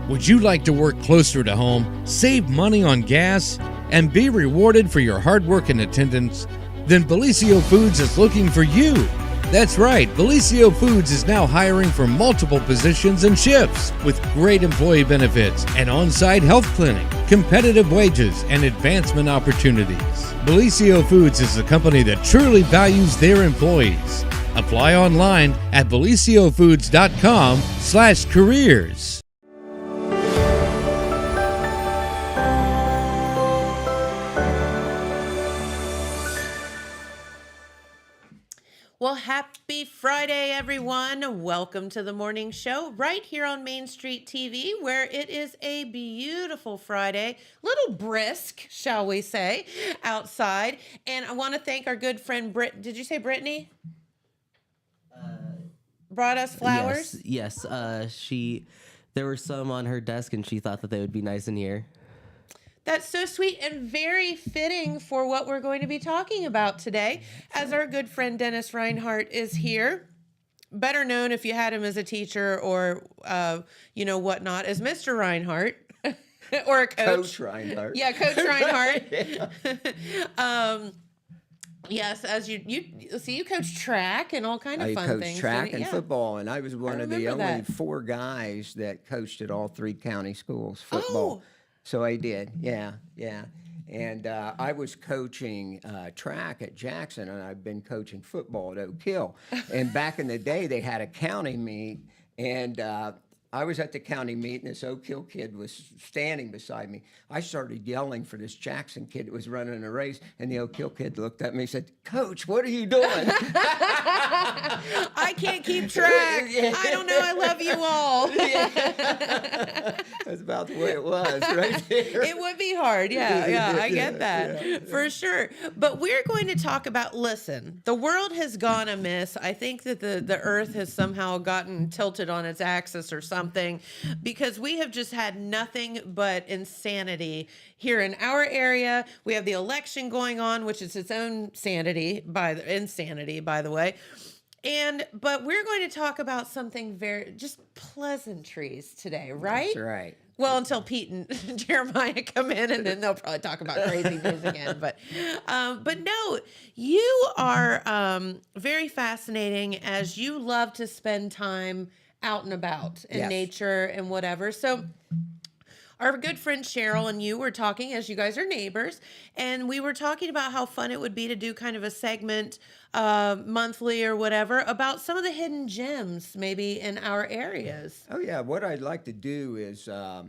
Would you like to work closer to home, save money on gas, and be rewarded for your hard work and attendance? Then Bellisio Foods is looking for you. That's right, Bellisio Foods is now hiring for multiple positions and shifts with great employee benefits, an on-site health clinic, competitive wages, and advancement opportunities. Bellisio Foods is a company that truly values their employees. Apply online at BellisioFoods.com/careers. Well, happy Friday, everyone. Welcome to the morning show right here on Main Street TV, where it is a beautiful Friday, little brisk, shall we say, outside. And I want to thank our good friend, did you say Brittany? Brought us flowers? Yes. There were some on her desk, and she thought that they would be nice in here. That's so sweet and very fitting for what we're going to be talking about today, as our good friend Dennis Reinhart is here, better known if you had him as a teacher or, whatnot, as Mr. Reinhart or a coach. Coach Reinhart. Yeah, Coach Reinhart. Yes, as you coach track and all kind of fun things. I coached track and football, and I was one of the only 4 guys that coached at all 3 county schools football. Oh. So I did, yeah. And I was coaching track at Jackson, and I've been coaching football at Oak Hill. And back in the day, they had a county meet, and I was at the county meet, and this Oak Hill kid was standing beside me. I started yelling for this Jackson kid that was running a race, and the Oak Hill kid looked at me and said, "Coach, what are you doing?" I can't keep track. I don't know. I love you all. That's about the way it was right there. It would be hard. Yeah, I get that for sure. But we're going to talk about, listen, the world has gone amiss. I think that the earth has somehow gotten tilted on its axis or something, because we have just had nothing but insanity here in our area. We have the election going on, which is its own insanity, by the way. But we're going to talk about something just pleasantries today, right? That's right. Well, until Pete and Jeremiah come in, and then they'll probably talk about crazy news again. But no, you are very fascinating, as you love to spend time out and about in nature and whatever. So our good friend Cheryl and you were talking, as you guys are neighbors, and we were talking about how fun it would be to do kind of a segment monthly or whatever about some of the hidden gems maybe in our areas. Oh, yeah. What I'd like to do is go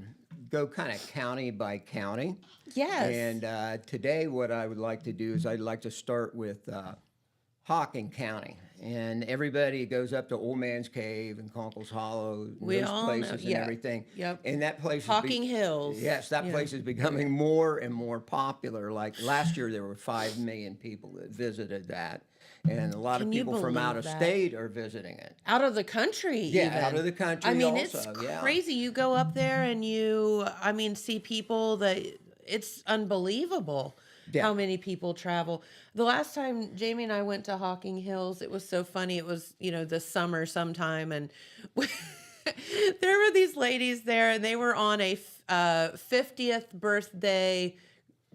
kind of county by county. Yes. And today what I would like to do is I'd like to start with Hocking County. And everybody goes up to Old Man's Cave and Conkle's Hollow, and We those all places know, and yeah. everything. Yep. And that place Hocking Hills. Yes, that place is becoming more and more popular. Like last year, there were 5 million people that visited that. And a lot of people from out of state are visiting it. Out of the country, Yeah, even. out of the country I mean, also, it's yeah. crazy. You go up there and see people that it's unbelievable how many people travel. The last time Jamie and I went to Hocking Hills, it was so funny. It was, the summer sometime, and there were these ladies there, and they were on a 50th birthday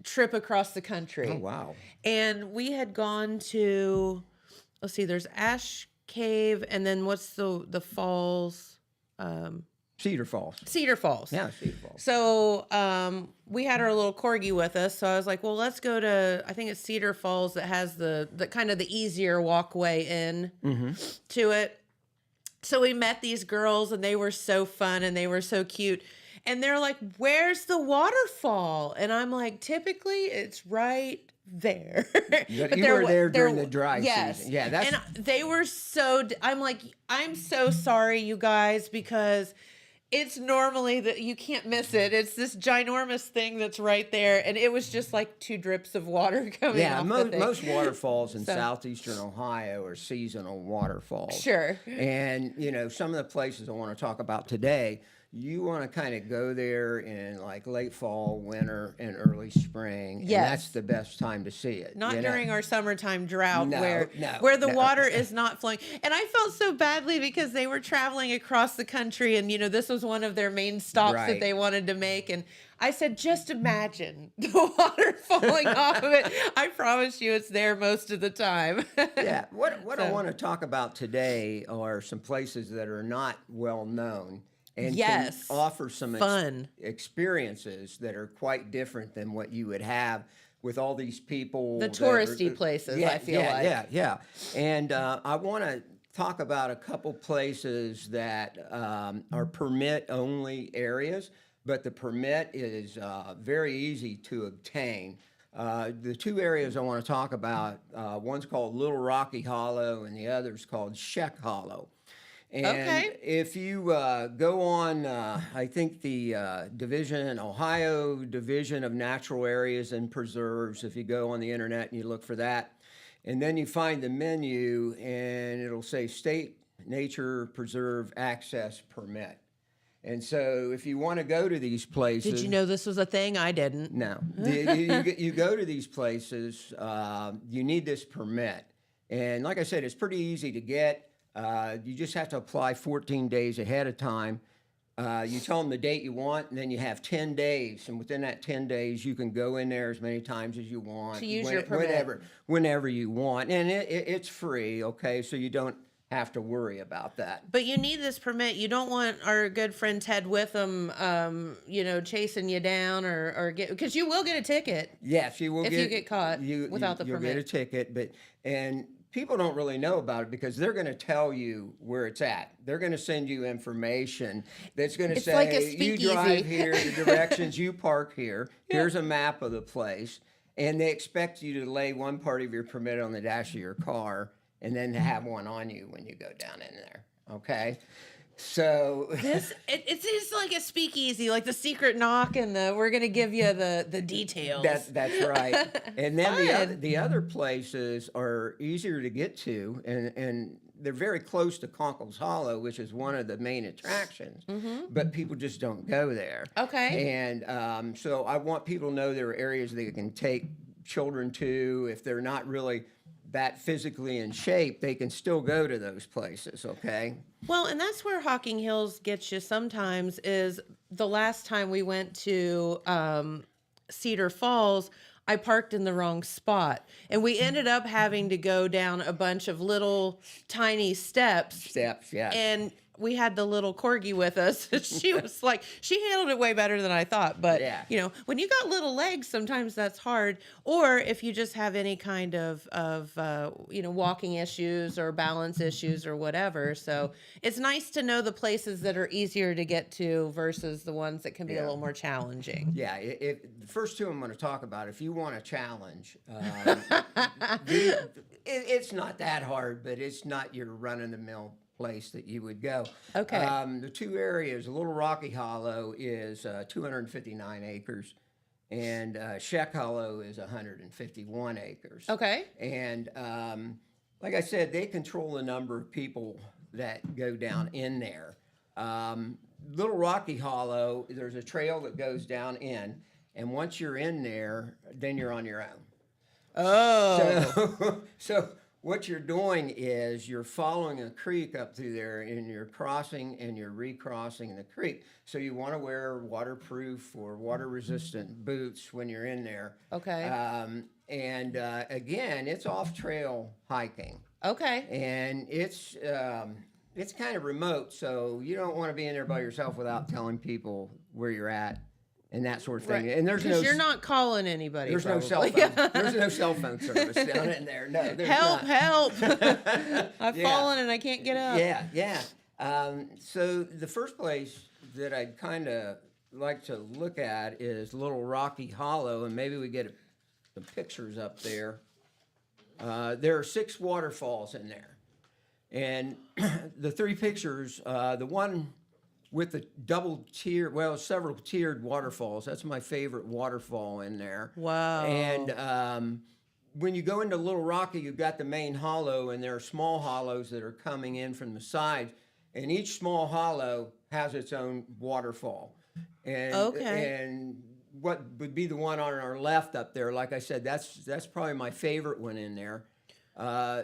trip across the country. Oh, wow. And we had gone to, let's see, there's Ash Cave, and then what's the falls? Cedar Falls. Cedar Falls. Yeah, Cedar Falls. So we had our little corgi with us. So I was like, well, let's go to, I think it's Cedar Falls that has the kind of the easier walkway in to it. So we met these girls, and they were so fun, and they were so cute. And they're like, where's the waterfall? And I'm like, typically it's right there. But you were there during the dry season. Yeah, and they were I'm like, I'm so sorry, you guys, because it's normally that you can't miss it. It's this ginormous thing that's right there, and it was just like 2 drips of water coming off the thing. Most waterfalls in southeastern Ohio are seasonal waterfalls. Sure. And, some of the places I want to talk about today, you want to kind of go there in like late fall, winter, and early spring. And Yes. that's the best time to see it. Not you know? during our summertime drought No, where the no. water is not flowing. And I felt so badly because they were traveling across the country and, this was one of their main stops that Right. they wanted to make. And I said, just imagine the water falling off of it. I promise you it's there most of the time. Yeah. What I So- want to talk about today are some places that are not well known and Yes. can offer some Fun. experiences that are quite different than what you would have with all these people. The that are- touristy places, I feel like. Yeah. And I want to talk about a couple places that are permit-only areas, but the permit is very easy to obtain. The two areas I want to talk about, one's called Little Rocky Hollow and the other's called Sheck Hollow. And Okay. if you go on, I think the Ohio Division of Natural Areas and Preserves, if you go on the internet and you look for that, and then you find the menu and it'll say State Nature Preserve Access Permit. And so if you want to go to these places. Did you know this was a thing? I didn't. No. You go to these places, you need this permit. And like I said, it's pretty easy to get. You just have to apply 14 days ahead of time. You tell them the date you want, and then you have 10 days. And within that 10 days, you can go in there as many times as you want. To use your permit. Whenever you want. And it's free, okay? So you don't have to worry about that. But you need this permit. You don't want our good friend Ted Witham, chasing you down or get, because you will get a ticket. Yes, you will If you get caught without the you'll permit. get a ticket, and people don't really know about it because they're going to tell you where it's at. They're going to send you information that's going to It's say, like a you speakeasy. drive here, the directions, you park here, here's a map of the place, and they expect you to lay one part of your permit on the dash of your car and then to have one on you when you go down in there, okay? So It's like a speakeasy, like the secret knock and we're gonna give you the details. That's right. And then Fun. the other places are easier to get to, and they're very close to Conkle's Hollow, which is one of the main attractions. But people just don't go there. Okay. And so I want people to know there are areas they can take children to if they're not really that physically in shape. They can still go to those places. Okay. Well, and that's where Hocking Hills gets you sometimes is the last time we went to Cedar Falls, I parked in the wrong spot. And we ended up having to go down a bunch of little tiny steps. Yeah. And we had the little corgi with us. She was like, she handled it way better than I thought. But, Yeah. when you got little legs, sometimes that's hard. Or if you just have any kind of walking issues or balance issues or whatever. So it's nice to know the places that are easier to get to versus the ones that can be a Yeah. little more challenging. Yeah, the first two I'm going to talk about, if you want a challenge, it's not that hard, but it's not your run-of-the-mill place that you would go. Okay. The two areas, Little Rocky Hollow is 259 acres, and Sheck Hollow is 151 acres. Okay. And like I said, they control the number of people that go down in there. Little Rocky Hollow, there's a trail that goes down in, and once you're in there, then you're on your own. Oh. So what you're doing is you're following a creek up through there, and you're crossing and you're recrossing the creek. So you want to wear waterproof or water-resistant boots when you're in there. Okay. And again, it's off-trail hiking, Okay. and it's kind of remote, so you don't want to be in there by yourself without telling people where you're at and that sort of thing. Right. And there's no Because you're not calling anybody. there's no cell probably. phone. There's no cell phone service down in there. No, there's Help, not. help. I've Yeah. fallen and I can't get up. Yeah. So the first place that I'd kind of like to look at is Little Rocky Hollow, and maybe we get some pictures up there. There are 6 waterfalls in there. And the 3 pictures, the one with the several tiered waterfalls, that's my favorite waterfall in there. Wow. And when you go into Little Rocky, you've got the main hollow, and there are small hollows that are coming in from the sides. And each small hollow has its own waterfall. And, Okay. and what would be the one on our left up there, like I said, that's probably my favorite one in there.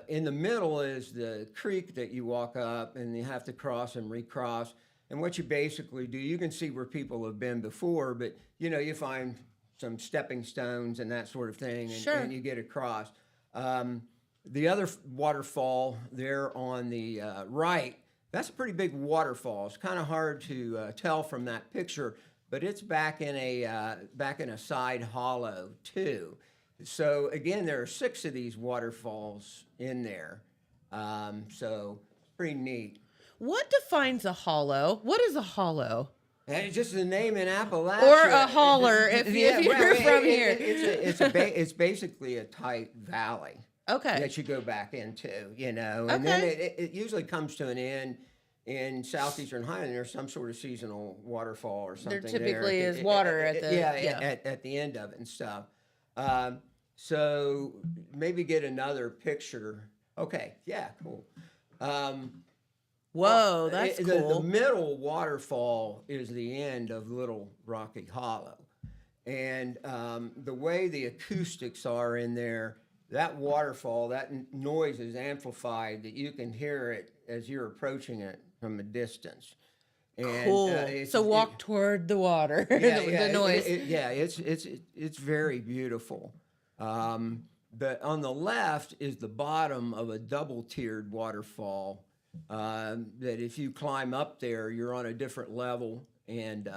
In the middle is the creek that you walk up and you have to cross and recross. And what you basically do, you can see where people have been before, but you find some stepping stones and that sort of thing, and, Sure. and you get across. The other waterfall there on the right, that's a pretty big waterfall. It's kind of hard to tell from that picture, but it's back in a side hollow too. So again, there are 6 of these waterfalls in there. So pretty neat. What defines a hollow? What is a hollow? And it's just the name in Appalachia. Or a holler if you're from here. It's basically a tight valley Okay. that you go back into, and then it usually comes to an end in southeastern Ohio. There's some sort of seasonal waterfall or something. There typically is water at the at the end of it and stuff. So maybe get another picture. Okay, yeah, cool. Whoa, that's The cool. middle waterfall is the end of Little Rocky Hollow. And the way the acoustics are in there, that waterfall, that noise is amplified that you can hear it as you're approaching it from a distance. And, Cool. So walk toward the water. The noise. It's very beautiful. But on the left is the bottom of a double-tiered waterfall. That if you climb up there, you're on a different level, and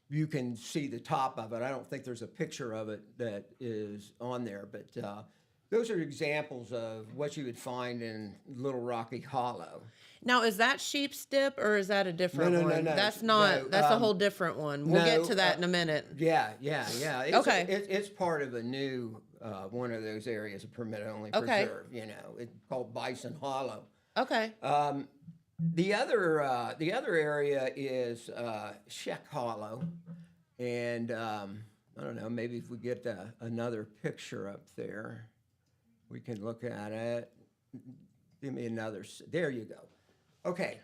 you can see the top of it. I don't think there's a picture of it that is on there, but those are examples of what you would find in Little Rocky Hollow. Now, is that Sheep's Dip or is that a different No, one? no. That's not. No, that's a whole different one. We'll get to that in a minute. Yeah. Okay. It's part of a new one of those areas of permit-only Okay. preserve. It's called Bison Hollow. Okay. The other area is Sheck Hollow, and I don't know. Maybe if we get another picture up there, we can look at it. Give me another. There you go. Okay.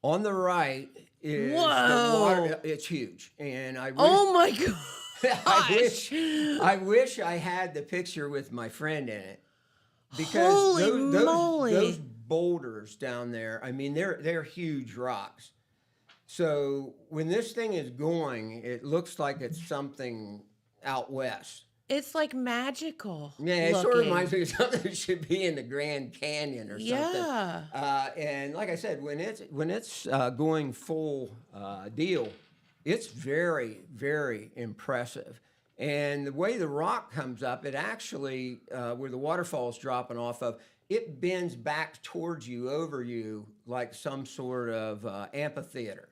On the right is the Whoa. water. It's huge, and I wish, Oh my God. I wish I had the picture with my friend in it, because Holy moly. those boulders down there, I mean, they're huge rocks. So when this thing is going, it looks like it's something out west. It's like magical. Yeah, it sort of looking. reminds me of something that should be in the Grand Canyon or something. Yeah. And like I said, when it's going full deal, it's very, very impressive. And the way the rock comes up, it actually, where the waterfall is dropping off of, it bends back towards you, over you, like some sort of amphitheater.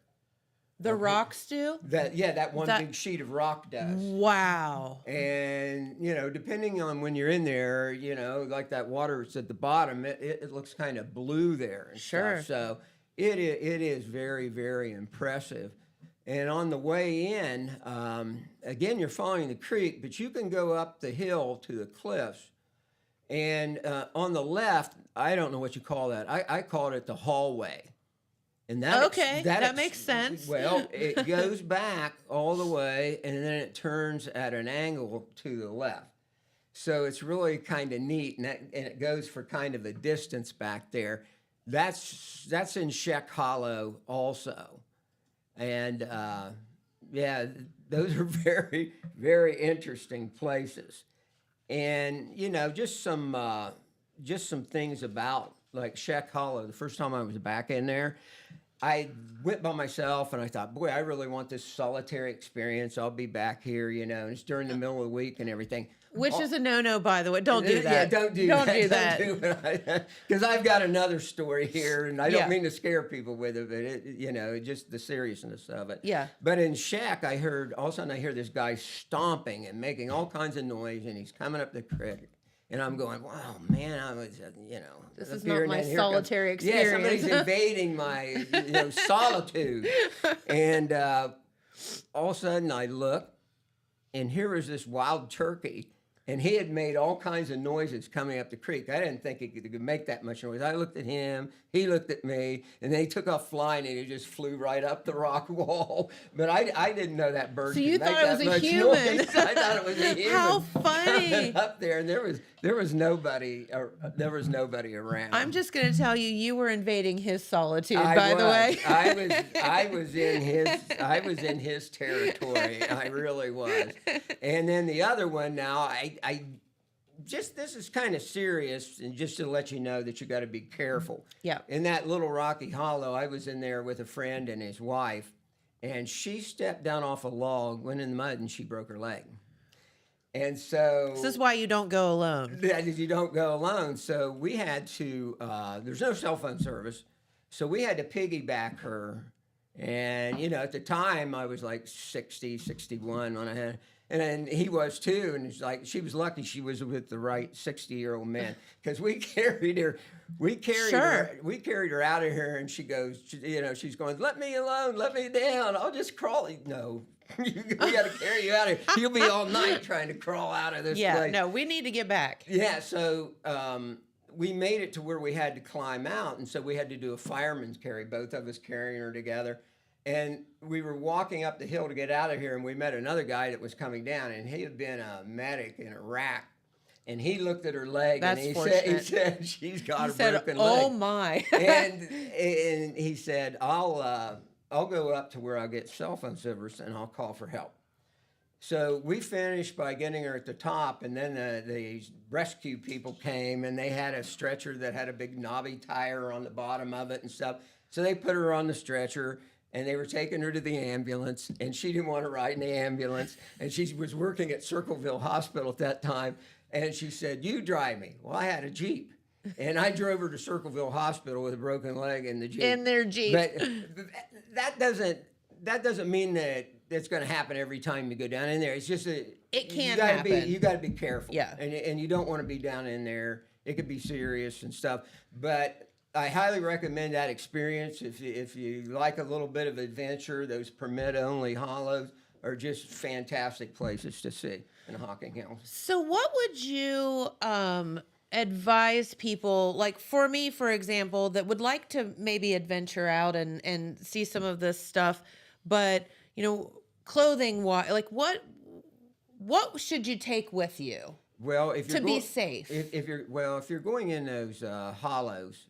The rocks do? That one big sheet of rock does. Wow. And, depending on when you're in there, like that water that's at the bottom, it looks kind of blue there and Sure. stuff. So it is very, very impressive. And on the way in, again, you're following the creek, but you can go up the hill to the cliffs. And on the left, I don't know what you call that. I called it the hallway. And that makes sense. Well, it goes back all the way, and then it turns at an angle to the left. So it's really kind of neat, and it goes for kind of a distance back there. That's in Sheck Hollow also. And those are very, very interesting places. And just some things about like Sheck Hollow. The first time I was back in there, I went by myself and I thought, boy, I really want this solitary experience. I'll be back here, and it's during the middle of the week and everything. Which is a no-no, by the way. Don't do that. Yeah, don't do that. Do that. Because I've got another story here, and I don't Yeah. mean to scare people with it, but just the seriousness of it. Yeah. But in Shack, all of a sudden I hear this guy stomping and making all kinds of noise, and he's coming up the creek. And I'm going, wow, man, I was, This up is here, not and my then here solitary comes- experience. Yeah, somebody's invading my solitude. And all of a sudden I look, and here is this wild turkey. And he had made all kinds of noises coming up the creek. I didn't think he could make that much noise. I looked at him, he looked at me, and then he took off flying, and he just flew right up the rock wall. But I didn't know that bird So could you make thought it that was a much human. noise. I thought it was a human. How funny. coming up there, and there was nobody around. I'm just going to tell you, you were invading his solitude, I by the was. way. I was in his territory. I really was. And then the other one now, I just, this is kind of serious, and just to let you know that you got to be careful. Yeah. In that little rocky hollow, I was in there with a friend and his wife, and she stepped down off a log, went in the mud, and she broke her leg. And so This is why you don't go alone. that is, you don't go alone. So we had to, there's no cell phone service. So we had to piggyback her. And, you know, at the time I was like 60, 61 when I had, and then he was too. And it's like, she was lucky she was with the right 60-year-old man, because we carried her out of here. And she goes, you know, she's going, let me alone, let me down. I'll just crawl. No. We got to carry you out of here. You'll be all night trying to crawl out of this place. Yeah, no, we need to get back. Yeah, so we made it to where we had to climb out, and so we had to do a fireman's carry, both of us carrying her together. And we were walking up the hill to get out of here, and we met another guy that was coming down, and he had been a medic in Iraq. And he looked at her leg, That's and he fortunate. said, she's got He a said, broken oh leg. my. and he said, I'll go up to where I'll get cell phone service, and I'll call for help. So we finished by getting her at the top, and then the rescue people came, and they had a stretcher that had a big knobby tire on the bottom of it and stuff. So they put her on the stretcher, and they were taking her to the ambulance, and she didn't want to ride in the ambulance, and she was working at Circleville Hospital at that time, and she said, you drive me. Well, I had a Jeep. And I drove her to Circleville Hospital with a broken leg in the Jeep. In their Jeep. But that doesn't mean that it's going to happen every time you go down in there. It's just that It can happen. You got to be careful. Yeah. And you don't want to be down in there. It could be serious and stuff. But I highly recommend that experience if you like a little bit of adventure. Those permit-only hollows are just fantastic places to see in Hocking Hills. So what would you advise people, like for me, for example, that would like to maybe adventure out and see some of this stuff, but, you know, clothing, like what should you take with you? Well, if you're to be safe. if you're going in those hollows,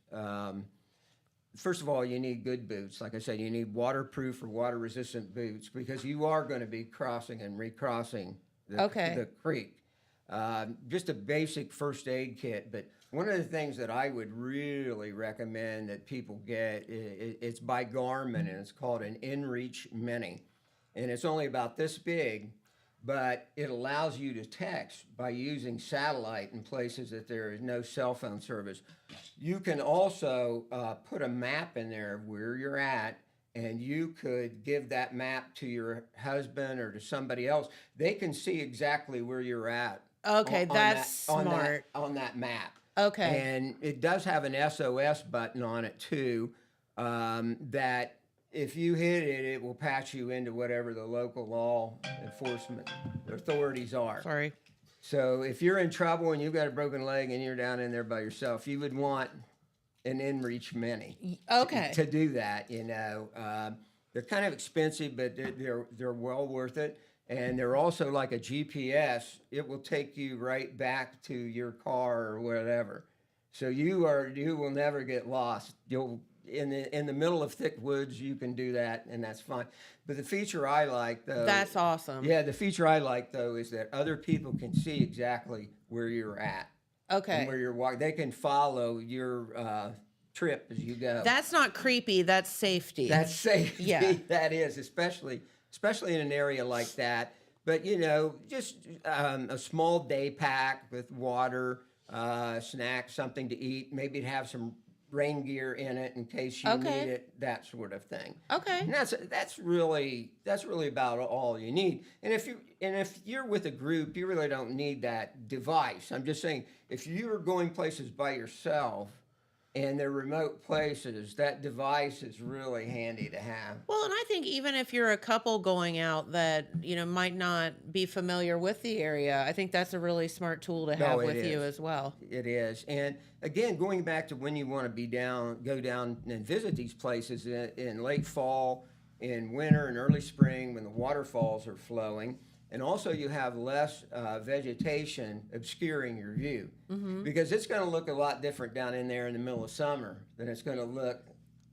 first of all, you need good boots. Like I said, you need waterproof or water-resistant boots, because you are going to be crossing and recrossing the creek. Just a basic first aid kit, but one of the things that I would really recommend that people get, it's by Garmin, and it's called an InReach Mini, and it's only about this big, but it allows you to text by using satellite in places that there is no cell phone service. You can also put a map in there of where you're at, and you could give that map to your husband or to somebody else. They can see exactly where you're at. Okay, that's smart. On that map. Okay. And it does have an SOS button on it too, that if you hit it, it will patch you into whatever the local law enforcement authorities are. Sorry. So if you're in trouble and you've got a broken leg and you're down in there by yourself, you would want an InReach Mini. Okay. To do that, you know. They're kind of expensive, but they're well worth it. And they're also like a GPS. It will take you right back to your car or whatever. So you will never get lost. You'll in the middle of thick woods, you can do that, and that's fine. But the feature I like, though, That's awesome. Yeah, the feature I like, though, is that other people can see exactly where you're at. Okay. And where you're walking. They can follow your trip as you go. That's not creepy. That's safety. That's safety. Yeah. That is, especially in an area like that. But, you know, just a small day pack with water, snacks, something to eat. Maybe have some rain gear in it in case you need it, that sort of thing. Okay. And that's really about all you need. And if you're with a group, you really don't need that device. I'm just saying, if you're going places by yourself, and they're remote places, that device is really handy to have. Well, and I think even if you're a couple going out that, might not be familiar with the area, I think that's a really smart tool to have No, it with you is. as well. It is. And again, going back to when you want to go down and visit these places in late fall, in winter and early spring when the waterfalls are flowing. And also you have less vegetation obscuring your view, because it's going to look a lot different down in there in the middle of summer than it's going to look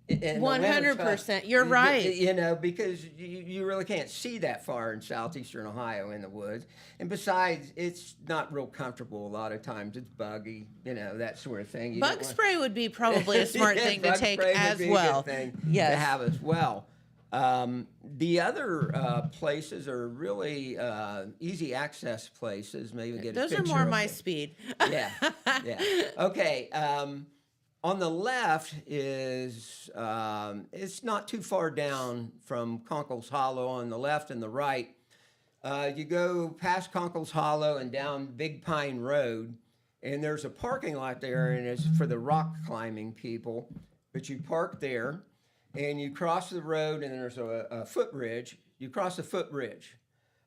in 100%. You're right. Because you really can't see that far in southeastern Ohio in the woods. And besides, it's not real comfortable a lot of times. It's buggy, that sort of thing. Bug spray would be probably a smart thing to bug take spray would as be a well. good thing Yes. to have as well. The other places are really easy access places. Maybe get Those a are picture more of my it. speed. Yeah, yeah. Okay. On the left is it's not too far down from Conkle's Hollow. On the left and the right, you go past Conkle's Hollow and down Big Pine Road, and there's a parking lot there, and it's for the rock climbing people. But you park there, and you cross the road, and there's a footbridge. You cross the footbridge.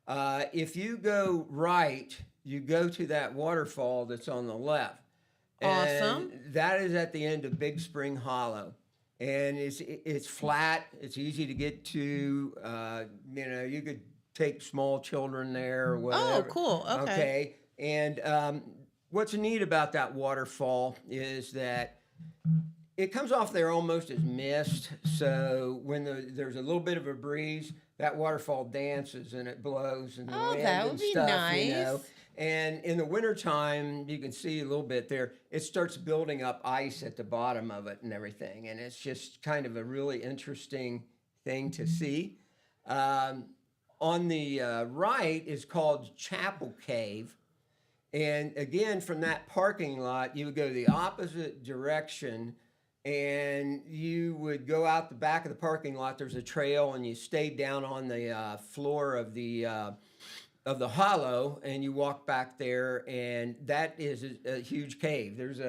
If you go right, you go to that waterfall that's on the left. Awesome. And that is at the end of Big Spring Hollow. And it's flat. It's easy to get to. You could take small children there or whatever. Oh, cool. Okay. And what's neat about that waterfall is that it comes off there almost as mist. So when there's a little bit of a breeze, that waterfall dances and it blows and the wind that would and be stuff, nice. And in the wintertime, you can see a little bit there, it starts building up ice at the bottom of it and everything. And it's just kind of a really interesting thing to see. On the right is called Chapel Cave. And again, from that parking lot, you would go the opposite direction, and you would go out the back of the parking lot. There's a trail, and you stay down on the floor of the hollow, and you walk back there, and that is a huge cave. There's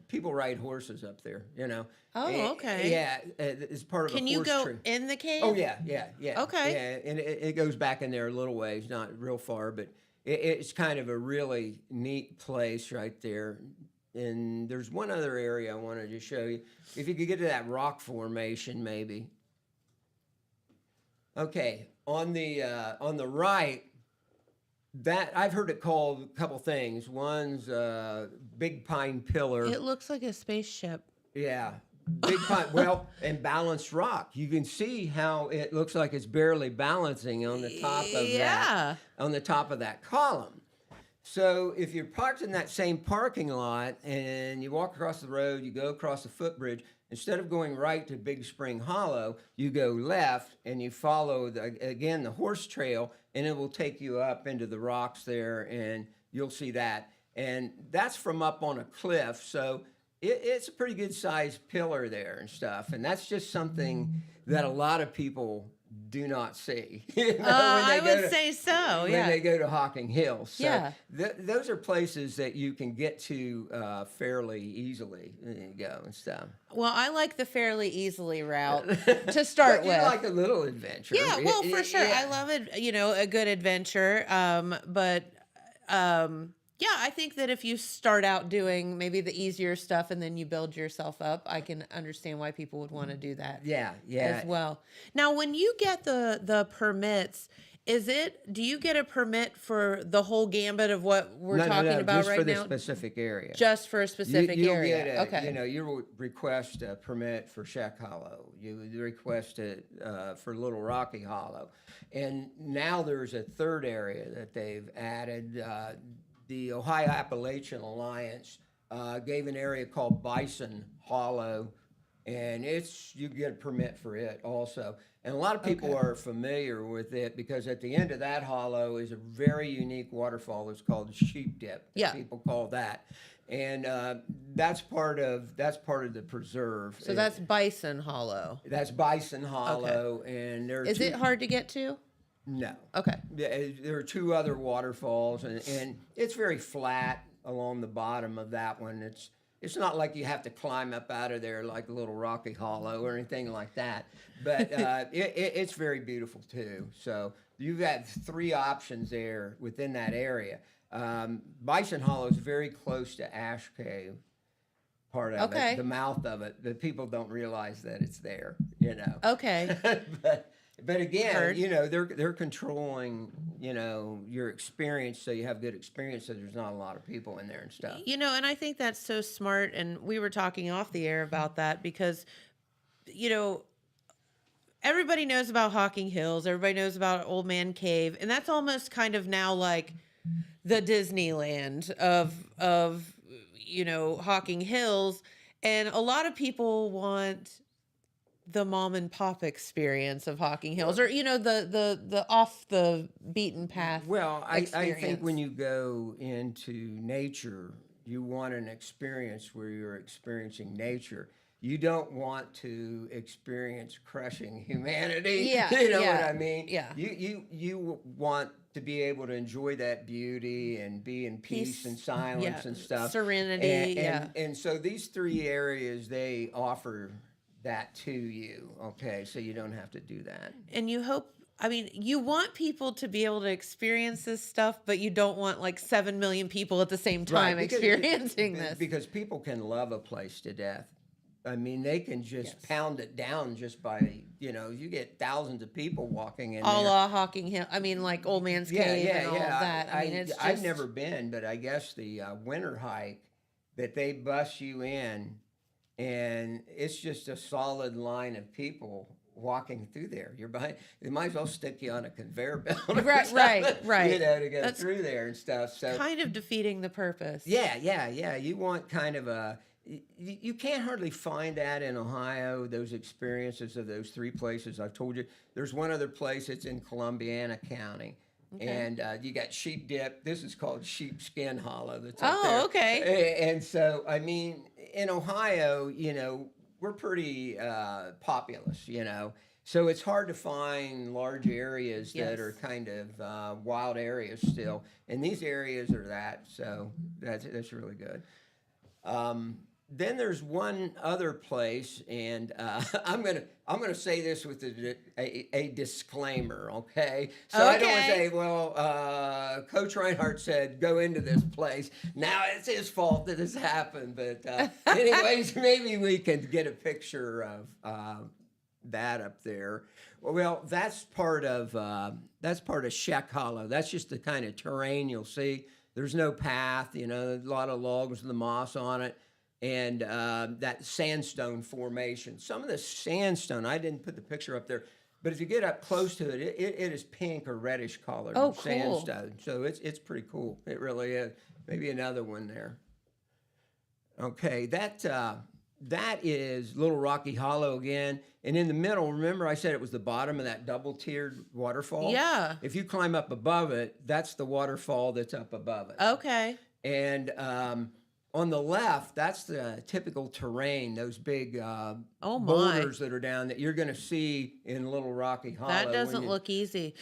people ride horses up there, Oh, And- okay. Yeah, it's part of Can a you horse go trail. in the cave? Oh yeah. Okay. Yeah, and it goes back in there a little ways, not real far, but it's kind of a really neat place right there. And there's one other area I wanted to show you. If you could get to that rock formation, maybe. Okay, on the right, that I've heard it called a couple things. One's Big Pine Pillar. It looks like a spaceship. Yeah. Big pine, well, and balanced rock. You can see how it looks like it's barely balancing on the top of on the top of that column. So if you're parked in that same parking lot and you walk across the road, you go across the footbridge, instead of going right to Big Spring Hollow, you go left and you follow the horse trail, and it will take you up into the rocks there, and you'll see that. And that's from up on a cliff, so it's a pretty good sized pillar there and stuff. And that's just something that a lot of people do not see. I would say so, when yeah. they go to Hocking Hills. So Yeah. Those are places that you can get to fairly easily. There you go and stuff. Well, I like the fairly easily route to start But with. you like a little adventure. Yeah, well, for sure. Yeah. I love it, a good adventure. Yeah, I think that if you start out doing maybe the easier stuff and then you build yourself up, I can understand why people would want to do that. Yeah. As well. Now, when you get the permits, do you get a permit for the whole gambit of what we're talking about just right for now? the specific area. Just for a specific You'll area. Get Okay. you request a permit for Shack Hollow. You would request it for Little Rocky Hollow. And now there's a third area that they've added. The Ohio Appalachian Alliance gave an area called Bison Hollow, and you get a permit for it also. And a lot of people are familiar with it because at the end of that hollow is a very unique waterfall. It's called Sheep Dip. Yeah. People call that. And that's part of the preserve. So that's Bison Hollow. That's Bison Hollow, and Is it hard to get to? No. Okay. There are two other waterfalls, and it's very flat along the bottom of that one. It's not like you have to climb up out of there like a little Rocky Hollow or anything like that. But it's very beautiful too. So you've got 3 options there within that area. Bison Hollow is very close to Ash Cave, part of Okay. it, the mouth of it. The people don't realize that it's there, Okay. But again, Heard. they're controlling, your experience, so you have good experience, so there's not a lot of people in there and stuff. And I think that's so smart. And we were talking off the air about that because, everybody knows about Hocking Hills. Everybody knows about Old Man Cave. And that's almost kind of now like the Disneyland of Hocking Hills. And a lot of people want the mom and pop experience of Hocking Hills, or the off the beaten path. Well, I think experience. when you go into nature, you want an experience where you're experiencing nature. You don't want to experience crushing humanity. Yeah, you know yeah, what I mean? yeah. You want to be able to enjoy that beauty and be in peace and silence yeah, and stuff. serenity, And so these 3 areas, they offer that to you. Okay, so you don't have to do that. And you want people to be able to experience this stuff, but you don't want like 7 million people at the same time experiencing this. Because people can love a place to death. I mean, they can just pound it down just by, you get thousands of people walking in A there. la Hocking Hill. I mean, like Old Man's Cave and all of that. I've never been, but I guess the winter hike that they bus you in, and it's just a solid line of people walking through there. You're behind. They might as well stick you on a conveyor belt. Right. To go That's through there and stuff. So kind of defeating the purpose. yeah. You want kind of a. You can't hardly find that in Ohio, those experiences of those 3 places I've told you. There's one other place, it's in Columbiana County. Okay. And you got Sheep Dip. This is called Sheepskin Hollow. That's up there. Okay. And so, I mean, in Ohio, we're pretty populous, So it's hard to find large areas that are kind of wild areas still. And these areas are that, so that's really good. Then there's one other place, and I'm gonna say this with a disclaimer, okay? So I don't want to say, well, Coach Reinhart said go into this place. Now it's his fault that this happened, but anyways, maybe we can get a picture of that up there. Well, that's part of Sheck Hollow. That's just the kind of terrain you'll see. There's no path, a lot of logs with the moss on it. And that sandstone formation. Some of the sandstone, I didn't put the picture up there, but if you get up close to it, it is pink or reddish colored sandstone. So it's pretty cool. It really is. Maybe another one there. Okay, that is Little Rocky Hollow again. And in the middle, remember I said it was the bottom of that double-tiered waterfall? Yeah. If you climb up above it, that's the waterfall that's up above it. Okay. And on the left, that's the typical terrain, those big boulders that are down that you're going to see in Little Rocky Hollow. That doesn't look easy.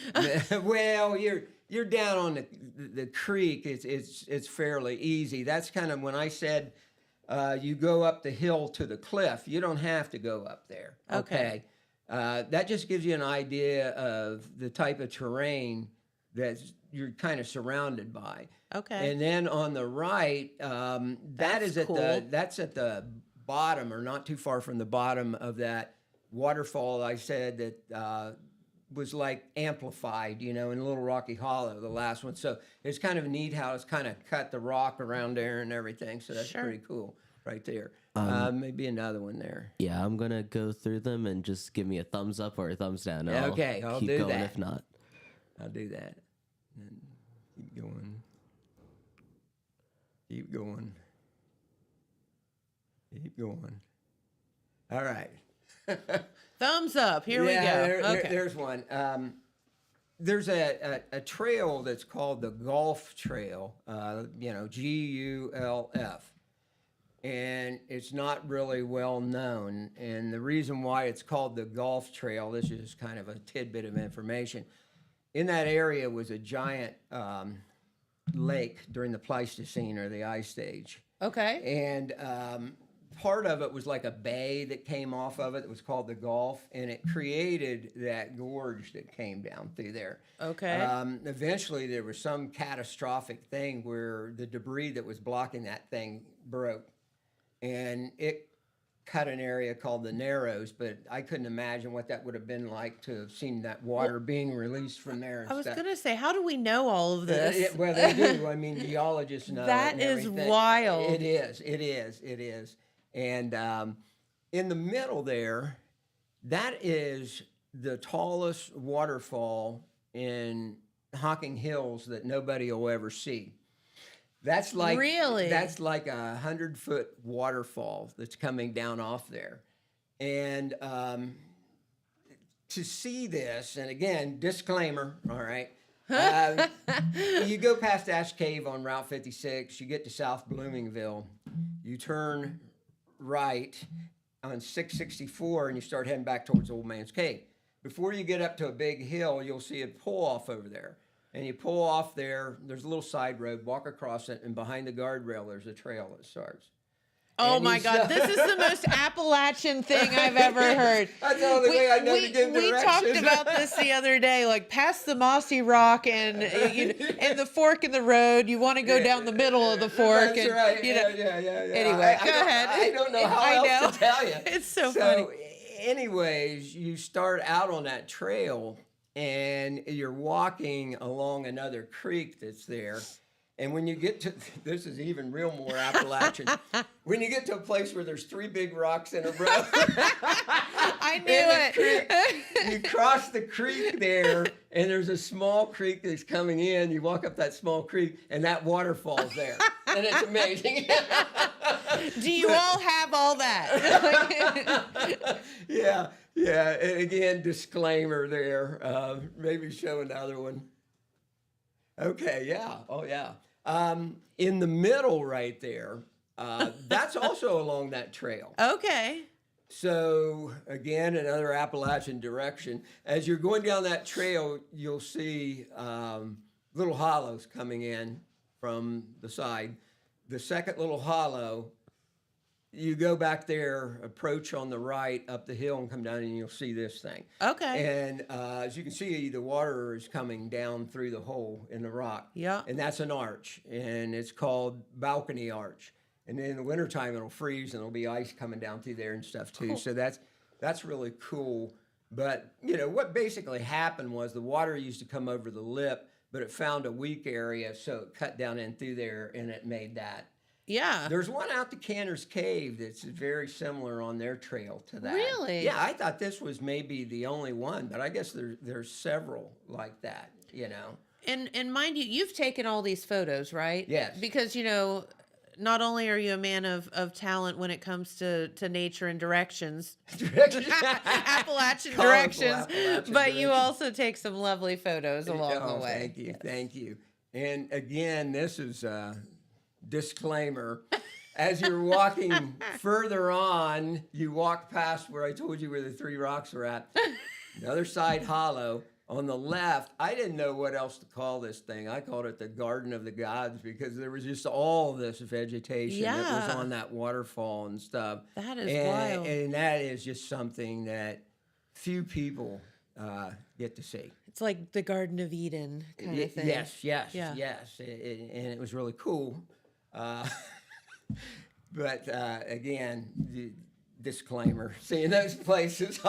Well, you're down on the creek. It's fairly easy. That's kind of when I said you go up the hill to the cliff. You don't have to go up there. Okay. That just gives you an idea of the type of terrain that you're kind of surrounded by. Okay. And then on the right, that's at the bottom, or not too far from the bottom of that waterfall I said that was like amplified, in Little Rocky Hollow, the last one. So it's kind of neat how it's kind of cut the rock around there and everything. So that's pretty cool right there. Maybe another one there. Yeah, I'm going to go through them and just give me a thumbs up or a thumbs down. I'll keep do going that. if not. I'll do that. And keep going. Keep going. Keep going. All right. Thumbs up. Here we go. There's one. There's a trail that's called the Gulf Trail, Gulf. And it's not really well known. And the reason why it's called the Gulf Trail, this is kind of a tidbit of information. In that area was a giant lake during the Pleistocene or the Ice Age. Okay. And part of it was like a bay that came off of it. It was called the Gulf, and it created that gorge that came down through there. Okay. Eventually, there was some catastrophic thing where the debris that was blocking that thing broke, and it cut an area called the Narrows, but I couldn't imagine what that would have been like to have seen that water being released from there. And I was stuff. going to say, how do we know all of this? Well, they do. I mean, geologists know. That and is everything. wild. It is. And in the middle there, that is the tallest waterfall in Hocking Hills that nobody will ever see. That's like Really? That's like 100-foot waterfall that's coming down off there, and to see this, and again, disclaimer, all right. You go past Ash Cave on Route 56, you get to South Bloomingville, you turn right on 664, and you start heading back towards Old Man's Cave. Before you get up to a big hill, you'll see a pull-off over there. And you pull off there, there's a little side road, walk across it, and behind the guardrail, there's a trail that starts. Oh And my you God, this is the most Appalachian thing I've ever heard. That's the only way I know to give we directions. talked about this the other day, like past the mossy rock and and the fork in the road. You want to go down the middle of the fork. That's and, right. You know, Yeah. Anyway, I go don't- ahead. I don't know how I else know. to tell you. It's so funny. Anyways, you start out on that trail, and you're walking along another creek that's there. And when you get to, this is even real more Appalachian, when you get to a place where there's 3 big rocks in a row. I knew it. You cross the creek there, and there's a small creek that's coming in. You walk up that small creek, and that waterfall's there. And it's amazing. Do you all have all that? Yeah. And again, disclaimer there. Maybe show another one. Okay, yeah. Oh, yeah. In the middle right there, that's also along that trail. Okay. So, again, another Appalachian direction. As you're going down that trail, you'll see little hollows coming in from the side. The second little hollow, you go back there, approach on the right up the hill and come down, and you'll see this thing. Okay. And as you can see, the water is coming down through the hole in the rock. Yeah. And that's an arch, and it's called Balcony Arch. And then in the wintertime, it'll freeze, and there'll be ice coming down through there and stuff, too. Cool. So that's really cool. But, what basically happened was the water used to come over the lip, but it found a weak area, so it cut down in through there, and it made that. Yeah. There's one out to Cantor's Cave that's very similar on their trail to that. Really? Yeah, I thought this was maybe the only one, but I guess there's several like that, And mind you, you've taken all these photos, right? Yes. Because, not only are you a man of talent when it comes to nature and directions, Appalachian directions, but you also take some lovely photos along the way. Thank you. Thank you. And again, this is disclaimer. As you're walking further on, you walk past where I told you where the 3 rocks are at. Another side hollow. On the left, I didn't know what else to call this thing. I called it the Garden of the Gods because there was just all this vegetation that was on that waterfall and stuff. That is wild. And that is just something that few people get to see. It's like the Garden of Eden kind of thing. Yes. And it was really cool. But again, the disclaimer. See, in those places,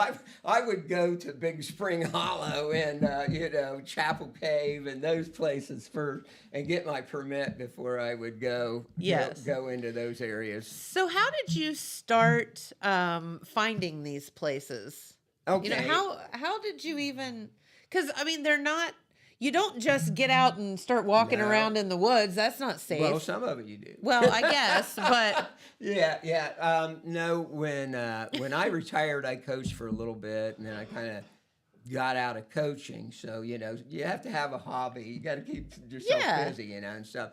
I would go to Big Spring Hollow and Chapel Cave and those places first and get my permit before I would go into those areas. So how did you start finding these places? Okay. How did you even? Because they're not. You don't just get out and start walking around in the woods. That's not safe. Well, some of it you do. Well, I guess, but yeah. No, when I retired, I coached for a little bit, and then I kind of got out of coaching. So you have to have a hobby. You got to keep yourself busy, and stuff.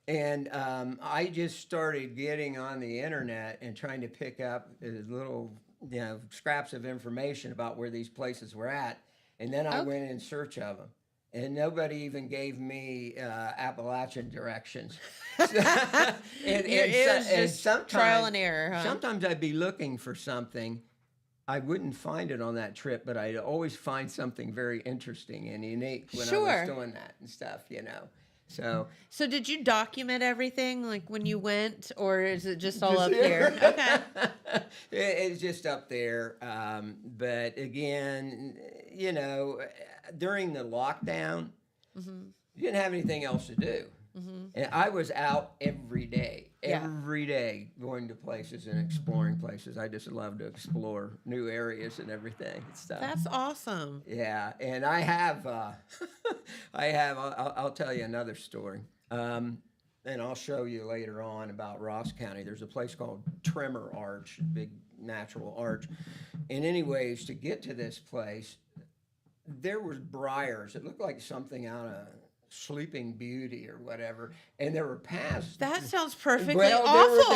And I just started getting on the internet and trying to pick up little scraps of information about where these places were at, and then I went in search of them. and nobody even gave me Appalachian directions. It was just trial and error, huh? Sometimes I'd be looking for something. I wouldn't find it on that trip, but I'd always find something very interesting and unique when I was doing that and stuff, you know. So did you document everything, like when you went, or is it just all up there? Okay. It's just up there. But again, you know, during the lockdown, you didn't have anything else to do. And I was out every day, going to places and exploring places. I just love to explore new areas and everything and stuff. That's awesome. Yeah, and I have, I'll tell you another story. And I'll show you later on about Ross County. There's a place called Tremor Arch, big natural arch. And anyways, to get to this place, there was briars. It looked like something out of Sleeping Beauty or whatever, and there were paths. That sounds perfectly awful.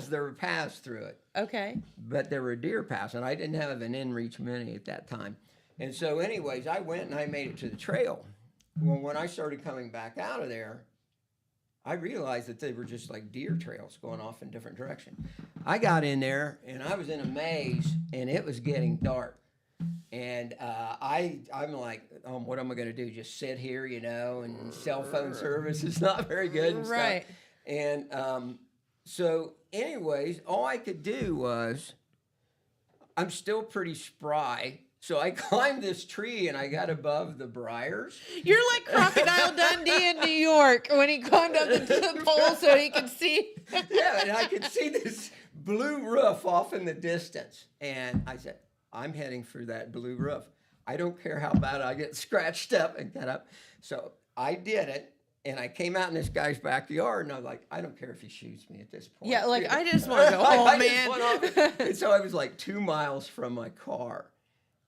There were paths through it. Okay. But there were deer paths, and I didn't have an in-reach mini at that time. And so anyways, I went and I made it to the trail. Well, when I started coming back out of there, I realized that they were just like deer trails going off in different directions. I got in there, and I was in a maze, and it was getting dark. And I'm like, what am I going to do? Just sit here, you know? And cell phone service is not very good and right. stuff. And so, anyways, all I could do was, I'm still pretty spry. So I climbed this tree and I got above the briars. You're like Crocodile Dundee in New York when he climbed up the pole so he could see. Yeah, and I could see this blue roof off in the distance. And I said, I'm heading for that blue roof. I don't care how bad I get scratched up and cut up. So I did it, and I came out in this guy's backyard, and I was like, I don't care if he shoots me at this point. Yeah, like, I just want to go home, man. And so I was like 2 miles from my car.